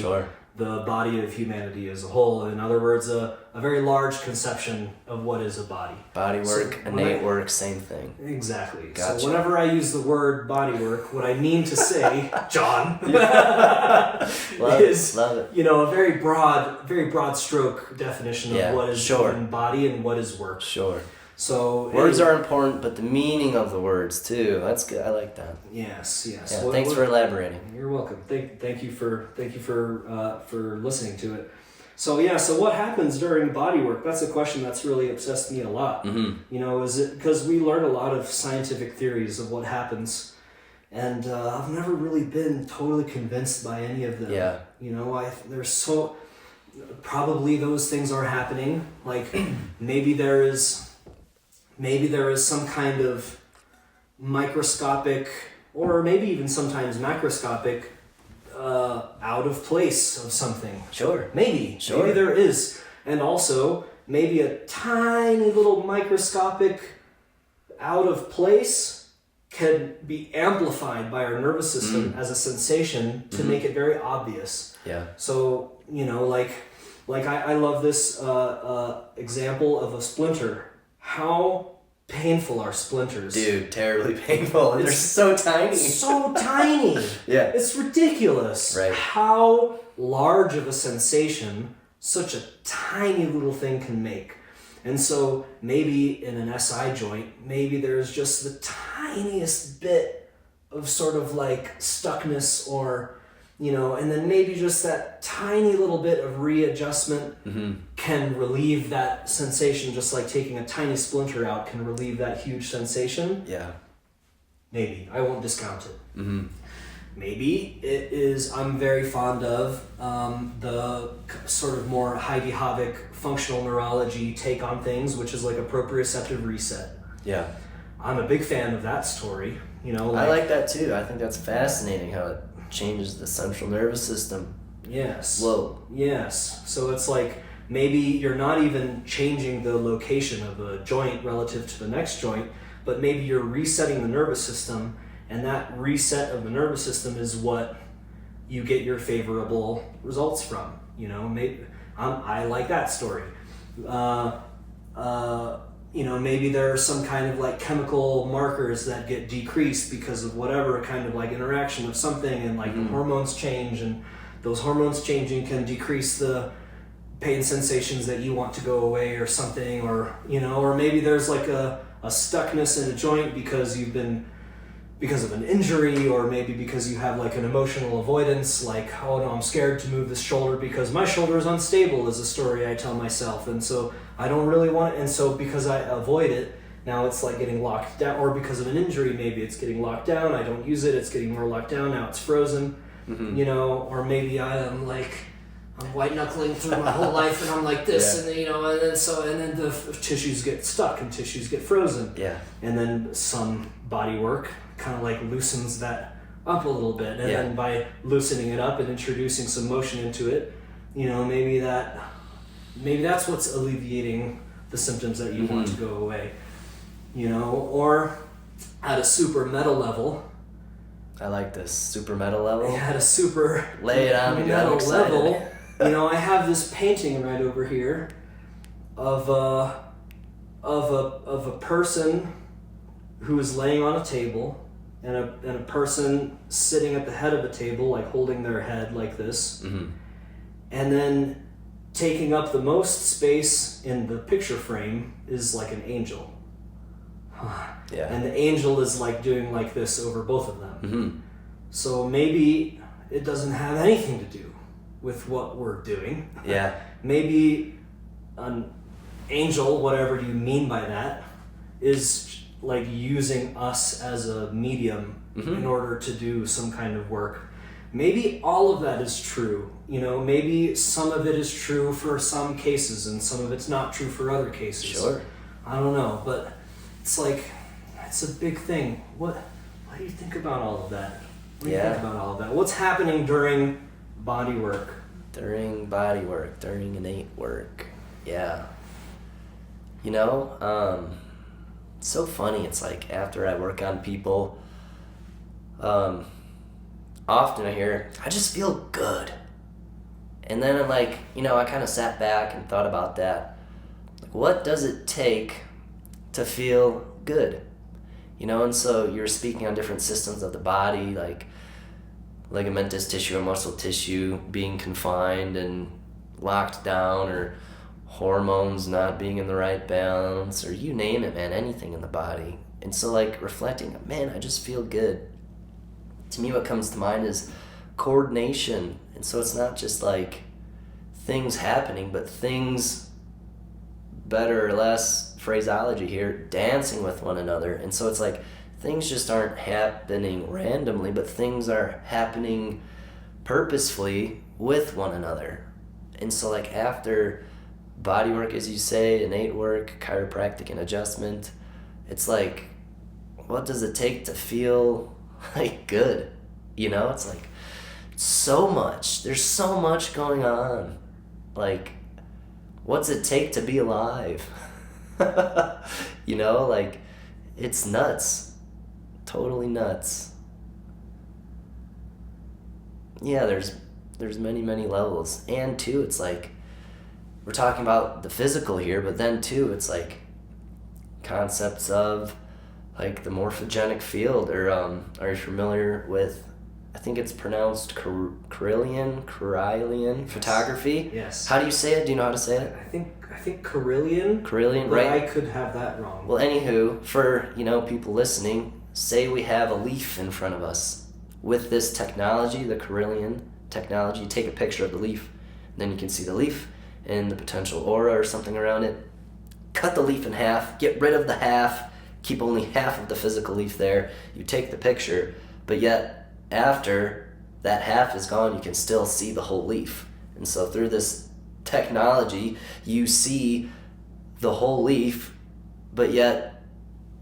the body of humanity as a whole. In other words, a very large conception of what is a body. Body work, innate work, same thing. Exactly. Gotcha. So whenever I use the word body work, what I mean to say, John, is love it. A very broad stroke definition of what is body and what is work. Sure. So words are important, but the meaning of the words too. That's good. I like that. Yes. Yeah, thanks for elaborating. You're welcome. Thank you for listening to it. So yeah, so what happens during body work? That's a question that's really obsessed me a lot. You know, is it because we learn a lot of scientific theories of what happens, and I've never really been totally convinced by any of them. Yeah. You know, probably those things are happening. Like maybe there is some kind of microscopic, or maybe even sometimes macroscopic, out of place of something. Sure. Maybe Sure. there is. And also, maybe a tiny little microscopic out of place can be amplified by our nervous system as a sensation to make it very obvious. Yeah. So, you know, like I love this example of a splinter. How painful are splinters? Dude, terribly painful. And they're so tiny. So tiny. Yeah. It's ridiculous. Right. How large of a sensation such a tiny little thing can make. And so maybe in an SI joint, maybe there's just the tiniest bit of sort of like stuckness, or, you know, and then maybe just that tiny little bit of readjustment can relieve that sensation, just like taking a tiny splinter out can relieve that huge sensation. Yeah. Maybe. I won't discount it. Maybe it is, I'm very fond of the sort of more Heidi Havik functional neurology take on things, which is like a proprioceptive reset. Yeah. I'm a big fan of that story. You know, I like that too. I think that's fascinating how it changes the central nervous system. Yes. Whoa. Yes. So it's like maybe you're not even changing the location of a joint relative to the next joint, but maybe you're resetting the nervous system, and that reset of the nervous system is what you get your favorable results from. You know, maybe I like that story. You know, maybe there are some kind of like chemical markers that get decreased because of whatever kind of like interaction of something, and like the hormones change, and those hormones changing can decrease the pain sensations that you want to go away or something, or, you know, or maybe there's like a stuckness in a joint because of an injury, or maybe because you have like an emotional avoidance, like, oh no, I'm scared to move this shoulder because my shoulder is unstable, is a story I tell myself, and so I don't really want it, and so because I avoid it, now it's like getting locked down, or because of an injury, maybe it's getting locked down, I don't use it, it's getting more locked down, now it's frozen, you know, or maybe I'm white knuckling through my whole life, and I'm like this, and you know, and then the tissues get stuck and tissues get frozen, and then some body work kind of like loosens that up a little bit, and then by loosening it up and introducing some motion into it, you know, maybe that's what's alleviating the symptoms that you want to go away, you know. Or at a super meta level. I like this super meta level. At a super lay it on me, meta level, you know, I have this painting right over here of a person who is laying on a table, and a person sitting at the head of a table, like holding their head like this, and then taking up the most space in the picture frame is like an angel. And the angel is like doing like this over both of them. So maybe it doesn't have anything to do with what we're doing. Maybe an angel, whatever you mean by that, is like using us as a medium in order to do some kind of work. Maybe all of that is true, you know, maybe some of it is true for some cases and some of it's not true for other cases. Sure. I don't know, but it's like, it's a big thing. What do you think about all of that? What do you think about all of that? What's happening during body work? During body work, during innate work. Yeah. You know, it's so funny. It's like after I work on people, often I hear, I just feel good. And then I'm like, you know, I kind of sat back and thought about that. Like, what does it take to feel good? You know, and so you're speaking on different systems of the body, like ligamentous tissue or muscle tissue being confined and locked down or hormones not being in the right balance, or you name it, man, anything in the body. And so like reflecting, man, I just feel good. To me, what comes to mind is coordination. And so it's not just like things happening, but things, better or less phraseology here, dancing with one another. And so it's like things just aren't happening randomly, but things are happening purposefully with one another. And so like after bodywork, as you say, innate work, chiropractic and adjustment, it's like, what does it take to feel like good? You know, it's like so much. There's so much going on. Like, what's it take to be alive? You know, like, it's nuts. Totally nuts. Yeah, there's many, many levels. And too, it's like, we're talking about the physical here, but then too, it's like concepts of like the morphogenic field, or are you familiar with, I think it's pronounced Carillion Yes. photography? Yes. How do you say it? Do you know how to say it? I think Carillion. Carillion, but right? I could have that wrong. Well, anywho, for, you know, people listening, say we have a leaf in front of us. With this technology, the Carillion technology, you take a picture of the leaf, and then you can see the leaf and the potential aura or something around it. Cut the leaf in half, get rid of the half, keep only half of the physical leaf there. You take the picture, but yet after that half is gone, you can still see the whole leaf. And so through this technology, you see the whole leaf, but yet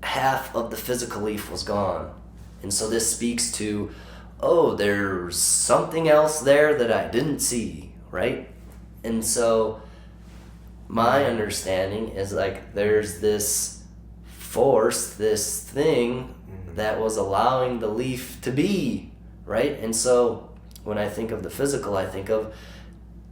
half of the physical leaf was gone. And so this speaks to, oh, there's something else there that I didn't see, right? And so my understanding is like there's this force, this thing that was allowing the leaf to be, right? And so when I think of the physical, I think of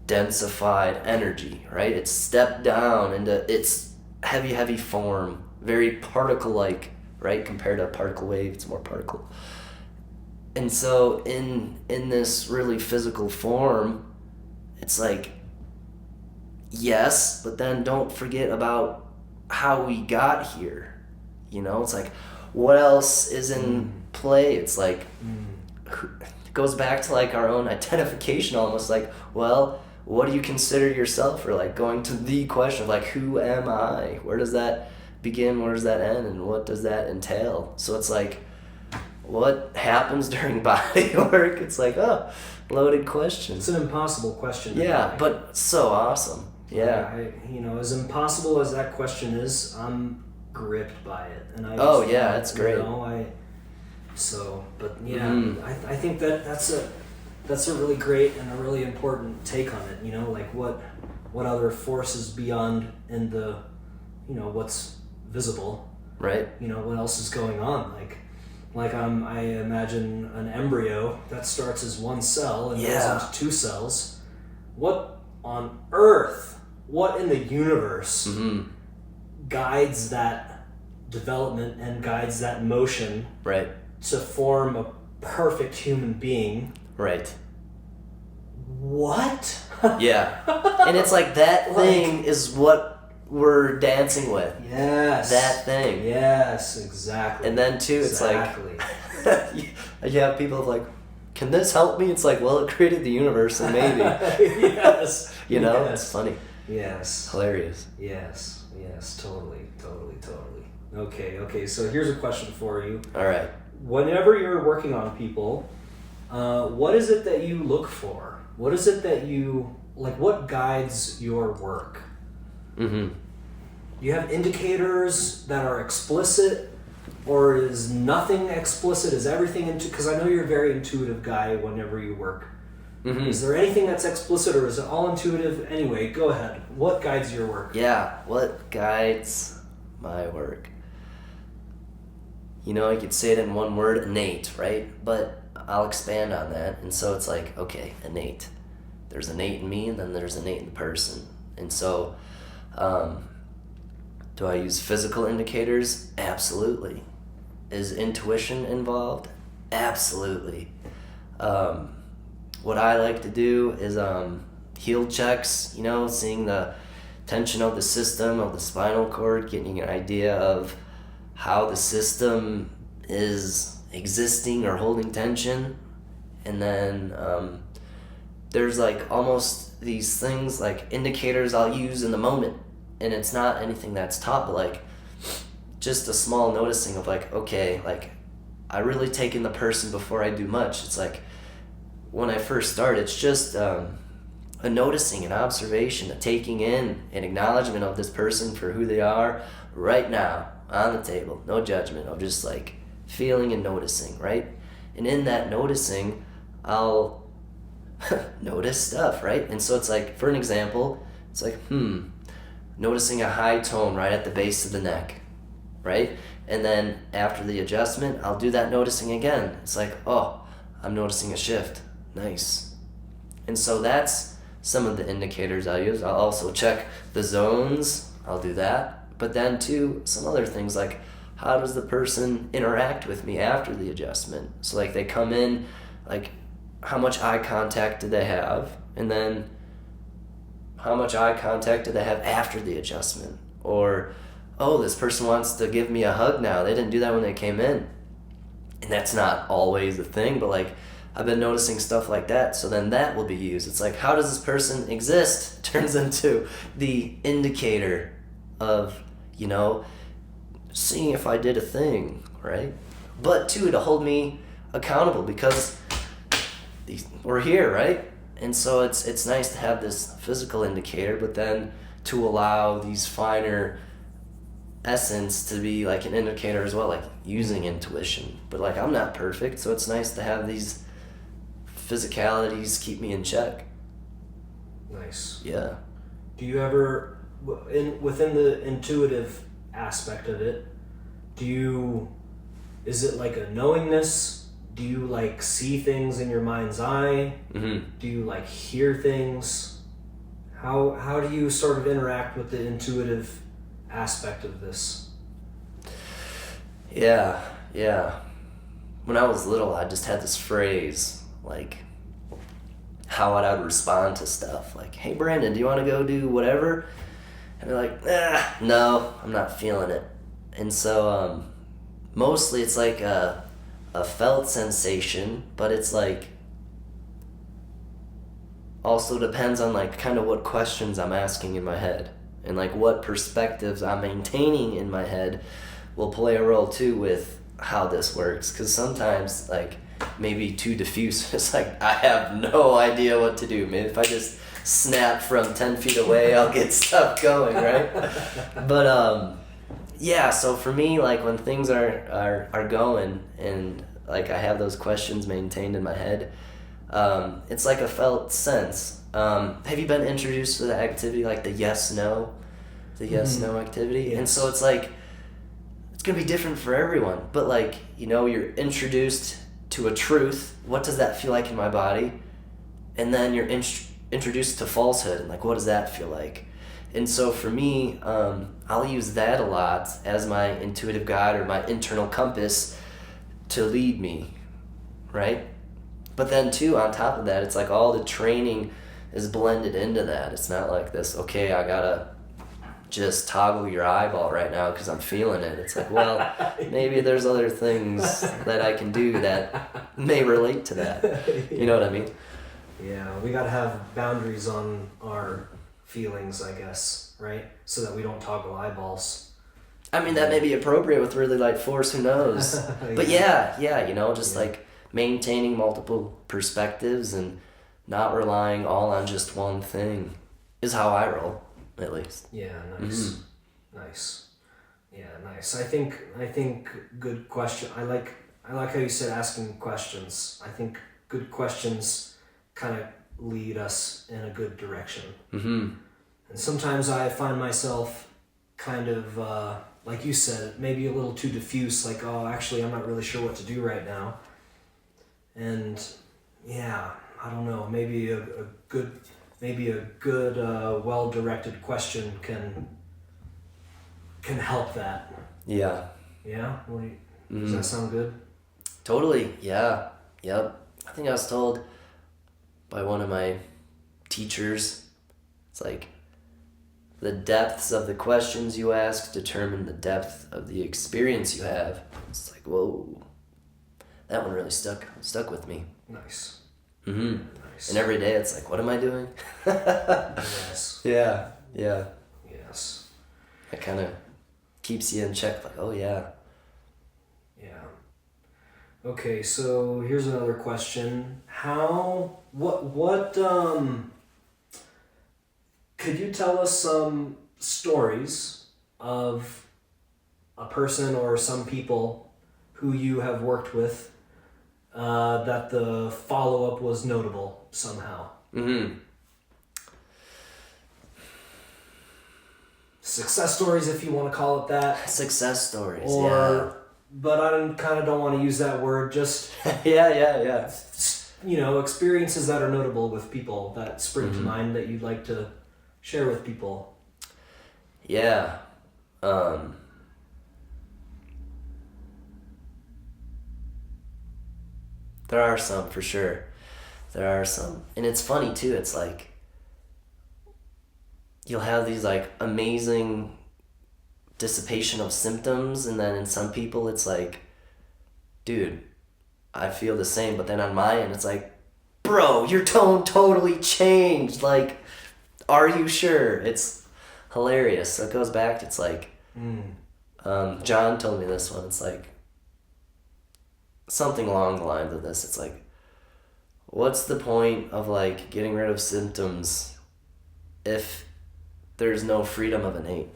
densified energy, right? It's stepped down into its heavy form, very particle-like, right? Compared to a particle wave, it's more particle. And so in this really physical form, it's like, yes, but then don't forget about how we got here. You know, it's like, what else is in play? It's like, it goes back to like our own identification almost, like, well, what do you consider yourself? Or like going to the question of like, who am I? Where does that begin? Where does that end? And what does that entail? So it's like, what happens during body work? It's like, oh, loaded question. It's an impossible question. Yeah, but so awesome. Yeah. As impossible as that question is, I'm gripped by it, and I. Oh yeah, that's great. I think that's a really great and a really important take on it. You know, like what other forces beyond in the, what's visible. Right. You know, what else is going on? I imagine an embryo that starts as one cell and goes into two cells. What on earth, what in the universe guides that development and guides that motion to form a perfect human being? Right. What? Yeah. And it's like that thing is what we're dancing with. Yes. That thing. Yes, exactly. And then too, it's like, you have people like, can this help me? It's like, well, it created the universe, and maybe. Yes. It's funny. Yes. Hilarious. Yes, totally. Okay, so here's a question for you. All right. Whenever you're working on people, what is it that you look for? What is it that you, like, what guides your work? You have indicators that are explicit, or is nothing explicit? Is everything because I know you're a very intuitive guy whenever you work. Is there anything that's explicit, or is it all intuitive? Anyway, go ahead. What guides your work? Yeah, what guides my work? You know, I could say it in one word, innate, right? But I'll expand on that. And so it's like, okay, innate. There's innate in me, and then there's innate in the person. And so, do I use physical indicators? Absolutely. Is intuition involved? Absolutely. What I like to do is heel checks, seeing the tension of the system, of the spinal cord, getting an idea of how the system is existing or holding tension. And then there's like almost these things like indicators I'll use in the moment, and it's not anything that's taught, but like just a small noticing of like, okay, like I really take in the person before I do much. It's like when I first start, it's just a noticing, an observation, a taking in, an acknowledgement of this person for who they are right now on the table. No judgment, of just like feeling and noticing, right? And in that noticing, I'll notice stuff, right? And so it's like, for an example, it's like, noticing a high tone right at the base of the neck, right? And then after the adjustment, I'll do that noticing again. It's like, oh, I'm noticing a shift. Nice. And so that's some of the indicators I'll use. I'll also check the zones. I'll do that. But then too, some other things like, how does the person interact with me after the adjustment? So like they come in, like how much eye contact did they have? And then how much eye contact did they have after the adjustment? Or, oh, this person wants to give me a hug now. They didn't do that when they came in. And that's not always the thing, but like I've been noticing stuff like that. So then that will be used. It's like, how does this person exist? Turns into the indicator of, you know, seeing if I did a thing, right? But too, to hold me accountable, because we're here, right? And so it's nice to have this physical indicator, but then to allow these finer essence to be like an indicator as well, like using intuition. But like I'm not perfect, so it's nice to have these physicalities keep me in check. Nice. Yeah. Do you ever, within the intuitive aspect of it, is it like a knowingness? Do you like see things in your mind's eye? Mm-hmm. Do you like hear things? How do you sort of interact with the intuitive aspect of this? Yeah. When I was little, I just had this phrase, like how I would respond to stuff. Like, hey Brandon, do you want to go do whatever? And they're like, no, I'm not feeling it. And so mostly it's like a felt sensation, but it's like also depends on like kind of what questions I'm asking in my head, and like what perspectives I'm maintaining in my head will play a role too with how this works. Because sometimes like maybe too diffuse, it's like I have no idea what to do. Maybe if I just snap from 10 feet away, I'll get stuff going, right? But yeah, so for me, like when things are going and like I have those questions maintained in my head, it's like a felt sense. Have you been introduced to the activity like the yes-no activity? Yes. And so it's like, it's gonna be different for everyone, but like, you know, you're introduced to a truth. What does that feel like in my body? And then you're introduced to falsehood, and like, what does that feel like? And so for me, I'll use that a lot as my intuitive guide or my internal compass to lead me, right? But then too, on top of that, it's like all the training is blended into that. It's not like this, okay, I gotta just toggle your eyeball right now because I'm feeling it. It's like, well, maybe there's other things that I can do that may relate to that. You know what I mean? Yeah, we gotta have boundaries on our feelings, I guess, right? So that we don't toggle eyeballs. I mean, that may be appropriate with really light force, who knows? But yeah, you know, just like maintaining multiple perspectives and not relying all on just one thing is how I roll, at least. Yeah, nice. Mm-hmm. Nice. Yeah, nice. I think good question. I like how you said asking questions. I think good questions kind of lead us in a good direction. Mm-hmm. And sometimes I find myself kind of, like you said, maybe a little too diffuse, like, oh, actually, I'm not really sure what to do right now. And yeah, I don't know, maybe a good, well-directed question can help that. Yeah. Yeah? Does that sound good? Totally, yeah. Yep. I think I was told by one of my teachers, it's like, the depths of the questions you ask determine the depth of the experience you have. It's like, whoa, that one really stuck with me. Nice. Mm-hmm. Nice. And every day it's like, what am I doing? Yes. Yeah. Yes. That kind of keeps you in check, like, oh yeah. Yeah. Okay, so here's another question. Could you tell us some stories of a person or some people who you have worked with that the follow-up was notable somehow? Mm-hmm. Success stories, if you want to call it that. Success stories, But I kind of don't want to use that word, just... yeah. Experiences that are notable with people that spring to mind that you'd like to share with people. Yeah. There are some, for sure. There are some. And it's funny, too. It's like, you'll have these, like, amazing dissipation of symptoms, and then in some people, it's like, dude, I feel the same. But then on my end, it's like, bro, your tone totally changed. Like, are you sure? It's hilarious. So it goes back, it's like, John told me this one. It's like, something along the lines of this. It's like, what's the point of like getting rid of symptoms if there's no freedom of innate?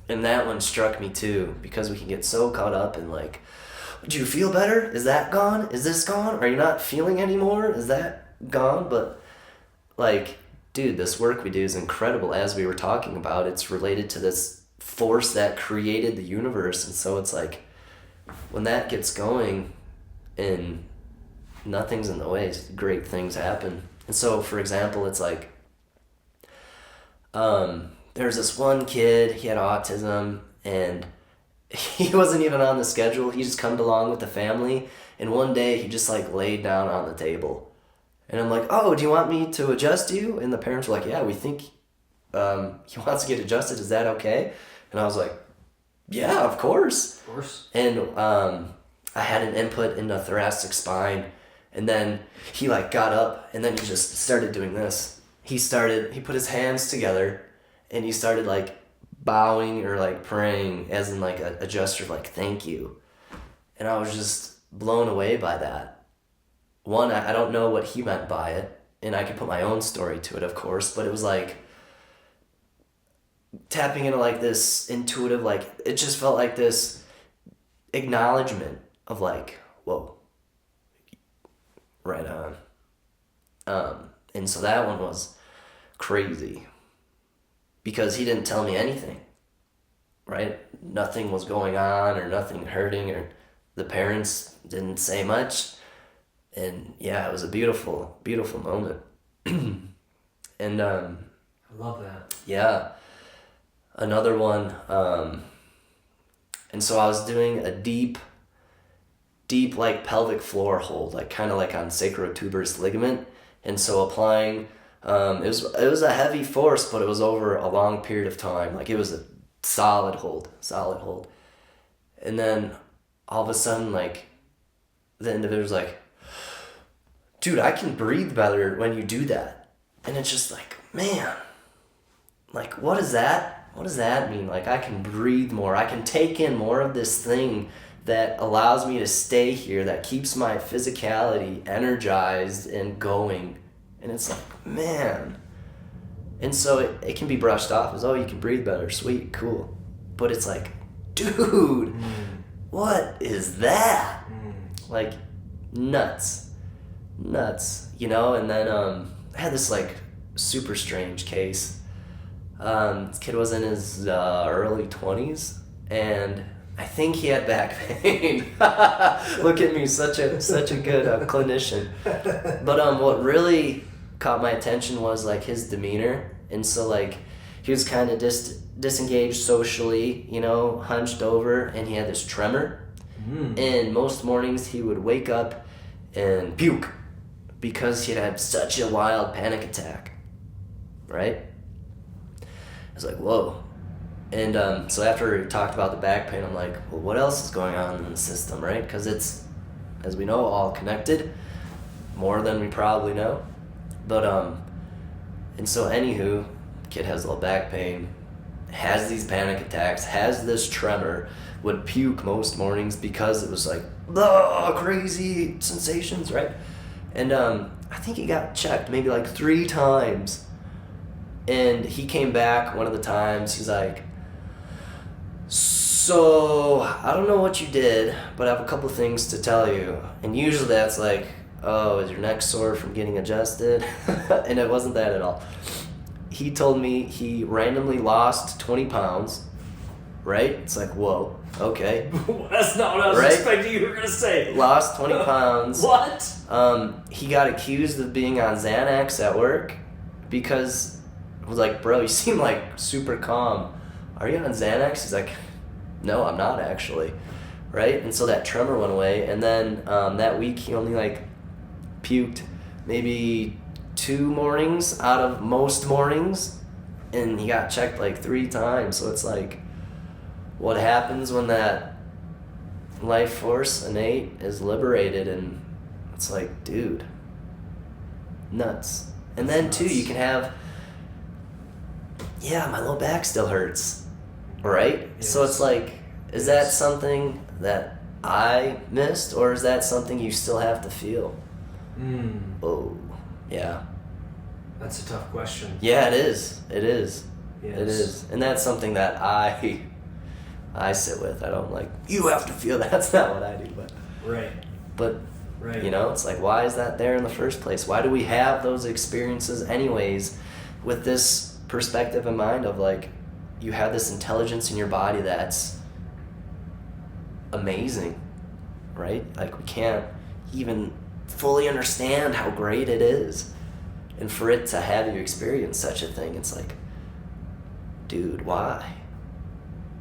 And that one struck me too, because we can get so caught up in like, do you feel better? Is that gone? Is this gone? Are you not feeling anymore? Is that gone? But like, dude, this work we do is incredible. As we were talking about, it's related to this force that created the universe. And so it's like, when that gets going and nothing's in the way, great things happen. And so, for example, it's like, there's this one kid, he had autism, and he wasn't even on the schedule. He just come along with the family, and one day he just like laid down on the table. And I'm like, oh, do you want me to adjust you? And the parents were like, yeah, we think he wants to get adjusted. Is that okay? And I was like, yeah, of course. Of course. And I had an input in the thoracic spine, and then he like got up, and then he just started doing this. He put his hands together, and he started like bowing or like praying as in like a gesture of like, thank you. And I was just blown away by that. One, I don't know what he meant by it, and I could put my own story to it, of course, but it was like tapping into like this intuitive, like it just felt like this acknowledgement of like, whoa, right on. And so that one was crazy because he didn't tell me anything, right? Nothing was going on or nothing hurting, or the parents didn't say much. And yeah, it was a beautiful, beautiful moment. And I love that. Yeah. Another one, and so I was doing a deep like pelvic floor hold, like kind of like on sacrotuberous ligament. And so applying, it was a heavy force, but it was over a long period of time. Like it was a solid hold. And then all of a sudden, like the individual's like, dude, I can breathe better when you do that. And it's just like, man, like, what is that? What does that mean? Like, I can breathe more. I can take in more of this thing that allows me to stay here, that keeps my physicality energized and going. And it's like, man. And so it can be brushed off as, oh, you can breathe better. Sweet, cool. But it's like, dude, what is that? Like, nuts, you know? And then I had this, like, super strange case. This kid was in his early 20s, and I think he had back pain. Look at me, such a good clinician. But what really caught my attention was like his demeanor, and so like he was kind of disengaged socially, you know, hunched over, and he had this tremor. And most mornings he would wake up and puke because he had such a wild panic attack, right? was like, whoa. And so after we talked about the back pain, I'm like, well, what else is going on in the system, right? Because it's, as we know, all connected, more than we probably know. But, and so anywho, kid has a little back pain, has these panic attacks, has this tremor, would puke most mornings because it was like, crazy sensations, right? And I think he got checked maybe like 3 times. And he came back one of the times, he's like, so I don't know what you did, but I have a couple things to tell you. And usually that's like, oh, is your neck sore from getting adjusted? And it wasn't that at all. He told me he randomly lost 20 pounds, right? It's like, whoa, okay. That's not what I was expecting you were going to say. Lost 20 pounds. What? He got accused of being on Xanax at work because I was like, bro, you seem like super calm. Are you on Xanax? He's like, no, I'm not actually, right? And so that tremor went away, and then that week he only like puked maybe 2 mornings out of most mornings, and he got checked like 3 times. So it's like, what happens when that life force innate is liberated? And it's like, dude, nuts. And then too, you can have, my low back still hurts, right? Yes. So it's like, is that something that I missed, or is that something you still have to feel? Oh, yeah. That's a tough question. Yeah, it is. It is. Yes. It is. And that's something that I sit with. I don't like, you have to feel that. That's not what I do. But right. But, right. You know, it's like, why is that there in the first place? Why do we have those experiences anyways with this perspective in mind of like, you have this intelligence in your body that's amazing, right? Like, we can't even fully understand how great it is. And for it to have you experience such a thing, it's like, dude, why?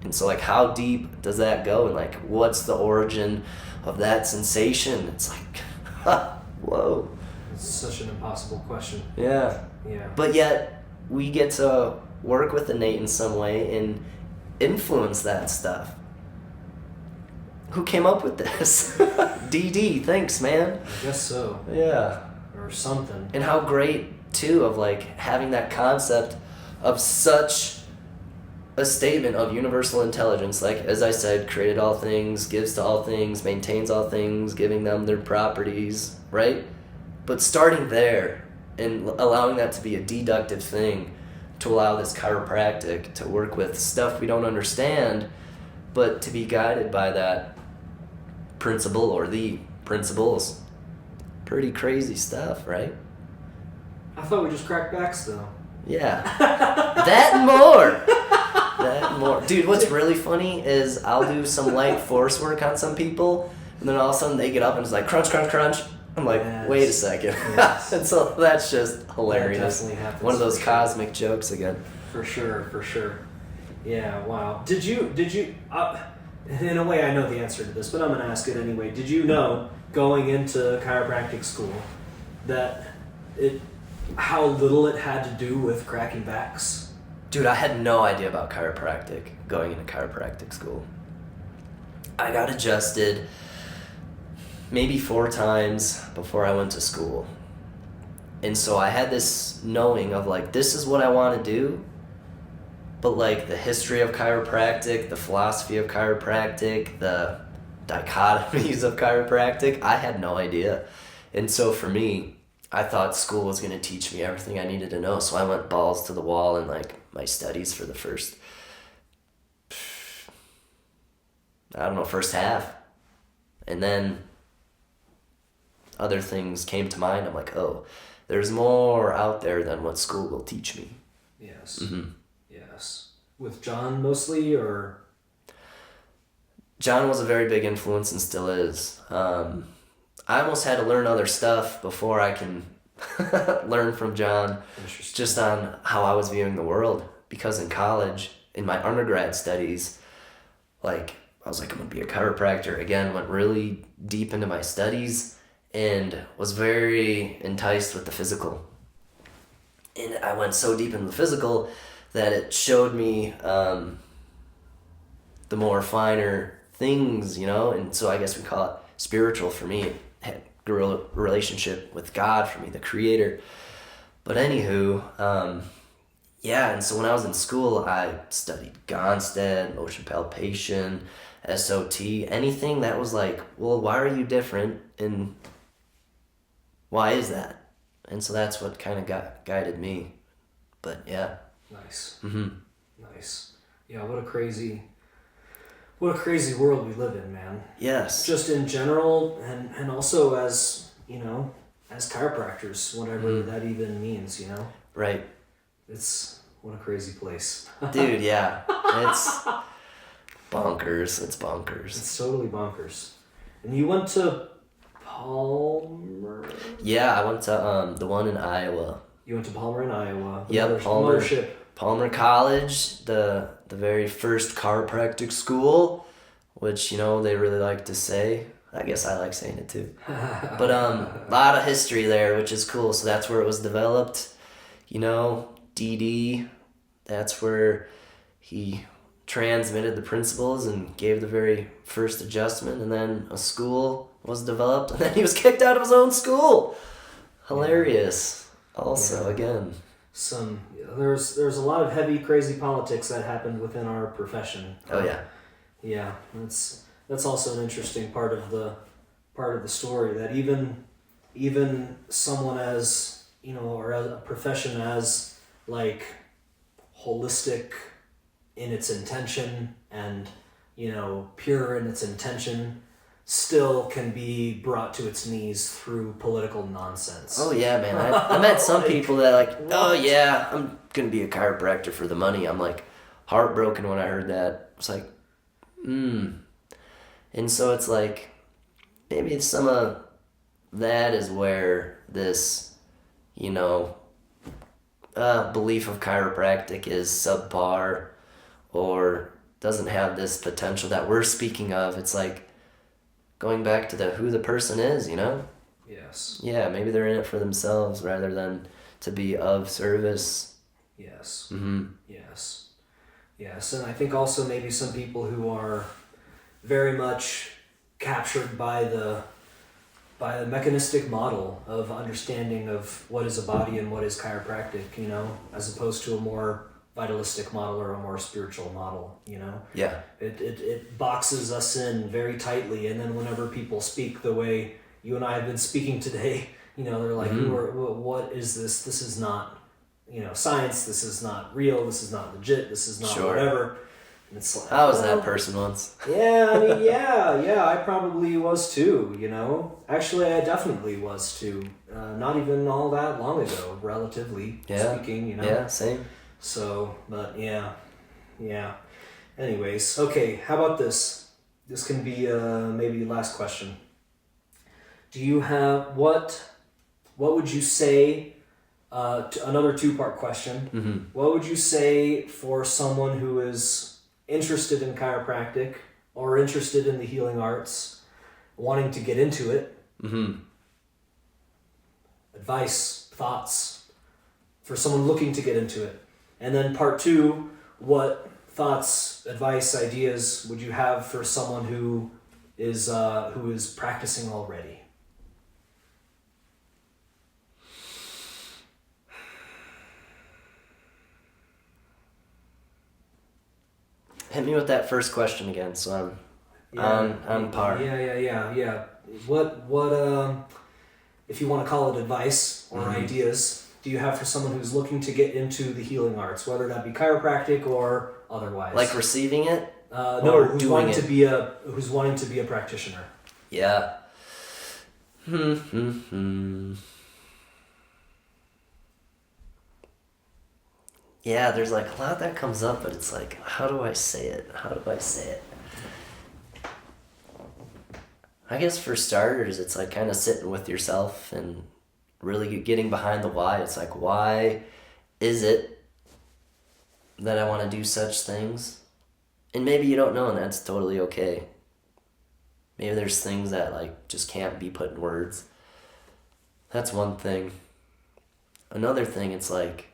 And so, like, how deep does that go? And, like, what's the origin of that sensation? It's like, whoa. It's such an impossible question. Yeah. Yeah. But yet, we get to work with innate in some way and influence that stuff. Who came up with this? DD, thanks, man. I guess so. Yeah. Or something. And how great, too, of, like, having that concept of such a statement of universal intelligence, like, as I said, created all things, gives to all things, maintains all things, giving them their properties, right? But starting there and allowing that to be a deductive thing, to allow this chiropractic to work with stuff we don't understand, but to be guided by that principle or the principles. Pretty crazy stuff, right? I thought we just cracked backs, though. Yeah. That and more. That and more. Dude, what's really funny is I'll do some light force work on some people, and then all of a sudden they get up and it's like crunch, crunch, crunch. I'm like, yes. Wait a second. Yes. And so that's just hilarious. That definitely happens. One of those cosmic jokes again. For sure. Yeah, wow. Did you, in a way I know the answer to this, but I'm going to ask it anyway. Did you know, going into chiropractic school, that how little it had to do with cracking backs? Dude, I had no idea about chiropractic going into chiropractic school. I got adjusted maybe 4 times before I went to school. And so I had this knowing of like, this is what I want to do. But like the history of chiropractic, the philosophy of chiropractic, the dichotomies of chiropractic, I had no idea. And so for me, I thought school was going to teach me everything I needed to know. So I went balls to the wall in like my studies for the first half. And then other things came to mind. I'm like, oh, there's more out there than what school will teach me. Yes. Mm-hmm. Yes. With John mostly, or? John was a very big influence and still is. I almost had to learn other stuff before I can learn from John, just on how I was viewing the world. Because in college, in my undergrad studies, like, I was like, I'm going to be a chiropractor. Again, went really deep into my studies and was very enticed with the physical. And I went so deep into the physical that it showed me the more finer things, and so I guess we call it spiritual for me. It had grew a relationship with God for me, the creator. But anywho, and so when I was in school, I studied Gonstead, motion palpation, SOT, anything that was like, well, why are you different, and why is that? And so that's what kind of guided me. But yeah. Nice. Mm-hmm. Nice. Yeah, what a crazy world we live in, man. Yes. Just in general, and also as, as chiropractors, whatever that even means, Right. It's, what a crazy place. Dude, yeah. It's bonkers. It's bonkers. It's totally bonkers. And you went to Palmer? Yeah, I went to the one in Iowa. You went to Palmer in Iowa. Yep, Palmer College, the very first chiropractic school, which, they really like to say. I guess I like saying it too. But a lot of history there, which is cool. So that's where it was developed. DD, that's where he transmitted the principles and gave the very first adjustment, and then a school was developed, and then he was kicked out of his own school. Hilarious. Also, again. There's a lot of heavy, crazy politics that happened within our profession. Oh yeah. Yeah, that's also an interesting part of the story, that even someone as, or a profession as like holistic in its intention and, pure in its intention, still can be brought to its knees through political nonsense. Oh yeah, man. I met some people that oh yeah, I'm gonna be a chiropractor for the money. I'm like heartbroken when I heard that. It's like, And so it's like, maybe some of that is where this, belief of chiropractic is subpar or doesn't have this potential that we're speaking of. It's like going back to who the person is, Yes. Yeah, maybe they're in it for themselves rather than to be of service. Yes. Mm-hmm. Yes. Yes, and I think also maybe some people who are very much captured by the mechanistic model of understanding of what is a body and what is chiropractic, as opposed to a more vitalistic model or a more spiritual model, Yeah. It boxes us in very tightly, and then whenever people speak the way you and I have been speaking today, they're like, what is this? This is not, science, this is not real, this is not legit, this is not whatever. And it's like, I was that person once. Yeah, I mean, yeah, I probably was too, Actually, I definitely was too. Not even all that long ago, relatively speaking, Yeah, same. So, but yeah. Anyways, okay, how about this? This can be maybe last question. Do you have, what would you say, another two-part question, Mm-hmm. what would you say for someone who is interested in chiropractic or interested in the healing arts, wanting to get into it? Mm-hmm. Advice, thoughts for someone looking to get into it. And then part two, what thoughts, advice, ideas would you have for someone who is practicing already? Hit me with that first question again, so I'm on par. Yeah. What if you want to call it advice or ideas, do you have for someone who's looking to get into the healing arts, whether that be chiropractic or otherwise? Like receiving it? No, who's wanting to be a practitioner. Yeah. Yeah, there's like a lot that comes up, but it's like, how do I say it? I guess for starters, it's like kind of sitting with yourself and really getting behind the why. It's like, why is it that I want to do such things? And maybe you don't know, and that's totally okay. Maybe there's things that like just can't be put in words. That's one thing. Another thing, it's like,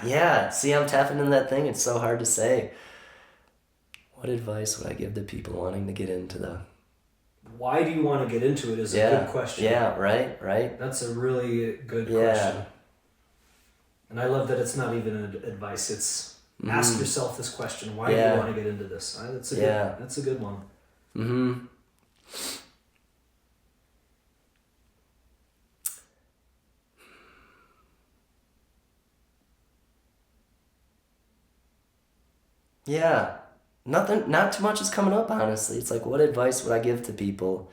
Yeah, see, I'm tapping into that thing. It's so hard to say. What advice would I give to people wanting to get into the... Why do you want to get into it is a good question. Yeah, right. That's a really good question. And I love that it's not even advice. It's ask yourself this question. Why do you want to get into this? That's a good one. Mm-hmm. Yeah. Not too much is coming up, honestly. It's like, what advice would I give to people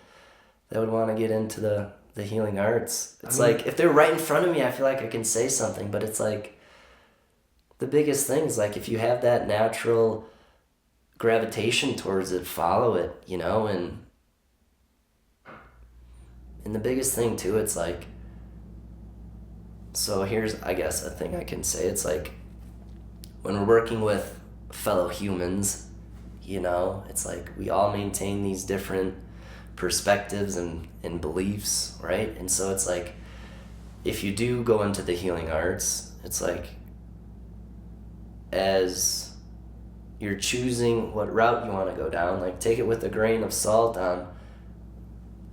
that would want to get into the healing arts? It's like, if they're right in front of me, I feel like I can say something, but it's like, the biggest thing is like, if you have that natural gravitation towards it, follow it, you know, and the biggest thing too, it's like, so here's, I guess, a thing I can say. It's like, when we're working with fellow humans, you know, it's like we all maintain these different perspectives and beliefs, right? And so it's like, if you do go into the healing arts, it's like, as you're choosing what route you want to go down, like, take it with a grain of salt on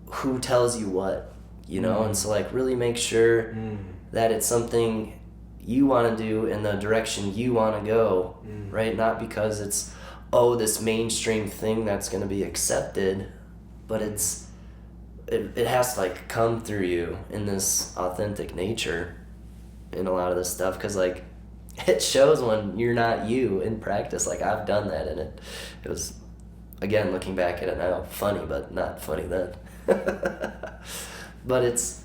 who tells you what, you know? And so, like, really make sure that it's something you want to do in the direction you want to go, right? Not because it's, this mainstream thing that's going to be accepted, but it has to, like, come through you in this authentic nature in a lot of this stuff, because, like, it shows when you're not you in practice. Like, I've done that, and it was, again, looking back at it now, funny, but not funny then. But it's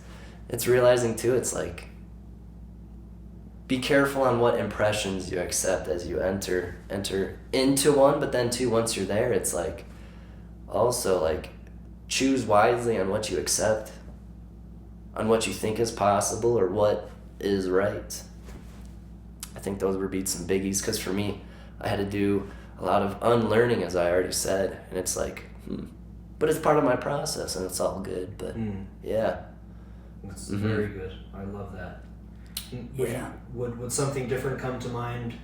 realizing too, it's like, be careful on what impressions you accept as you enter into one, but then too, once you're there, it's like, also, like, choose wisely on what you accept, on what you think is possible or what is right. I think those would be some biggies, because for me, I had to do a lot of unlearning, as I already said, and it's like, but it's part of my process, and it's all good, but yeah. That's very good. I love that. Would something different come to mind,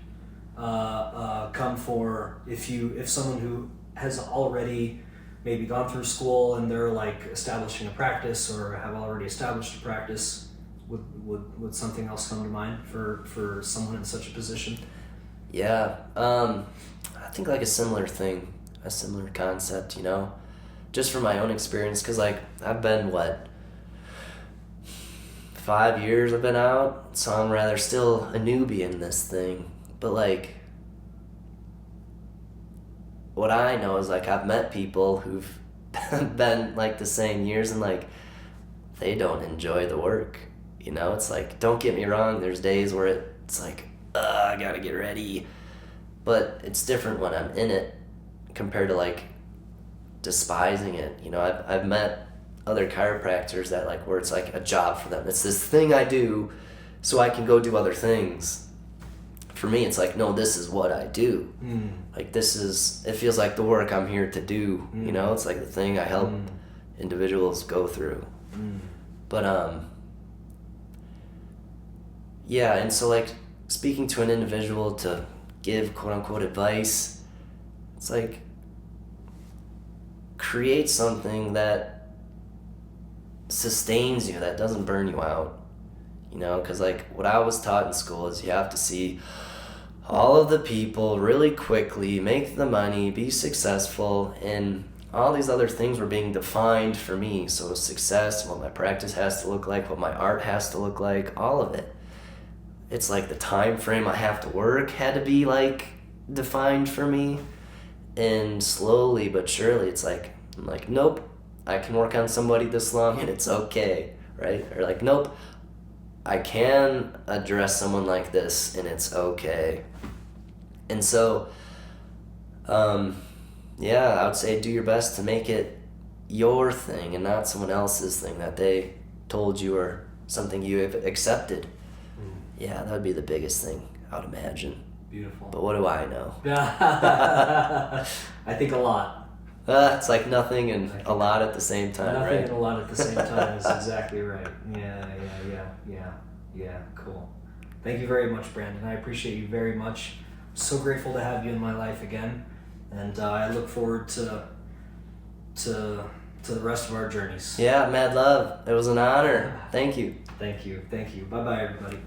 come for if someone who has already maybe gone through school and they're like establishing a practice or have already established a practice, would something else come to mind for someone in such a position? Yeah, I think like a similar thing, a similar concept, you know, just from my own experience, because like I've been 5 years I've been out, so I'm rather still a newbie in this thing, but like what I know is like I've met people who've been like the same years, and like they don't enjoy the work, you know. It's like, don't get me wrong, there's days where it's like, I gotta get ready, but it's different when I'm in it compared to like despising it, you know. I've met other chiropractors that like, where it's like a job for them, it's this thing I do so I can go do other things. For me, it's like, no, this is what I do. Like, it feels like the work I'm here to do, you know. It's like the thing I help individuals go through. But yeah, and so like speaking to an individual to give quote unquote advice, it's like, create something that sustains you, that doesn't burn you out, you know. Because like what I was taught in school is you have to see all of the people really quickly, make the money, be successful, and all these other things were being defined for me. So success, what my practice has to look like, what my art has to look like, all of it. It's like the time frame I have to work had to be like defined for me, and slowly but surely it's like, I'm like, nope, I can work on somebody this long and it's okay, right? Or like, nope, I can address someone like this and it's okay. And so, yeah, I would say do your best to make it your thing and not someone else's thing that they told you or something you have accepted. Yeah, that would be the biggest thing, I would imagine. Beautiful. But what do I know? I think a lot. It's like nothing and a lot at the same time, nothing right? and a lot at the same time is exactly right. Yeah, cool. Thank you very much, Brandon. I appreciate you very much. I'm so grateful to have you in my life again, and I look forward to the rest of our journeys. Yeah, mad love. It was an honor. Thank you. Thank you. Bye bye, everybody.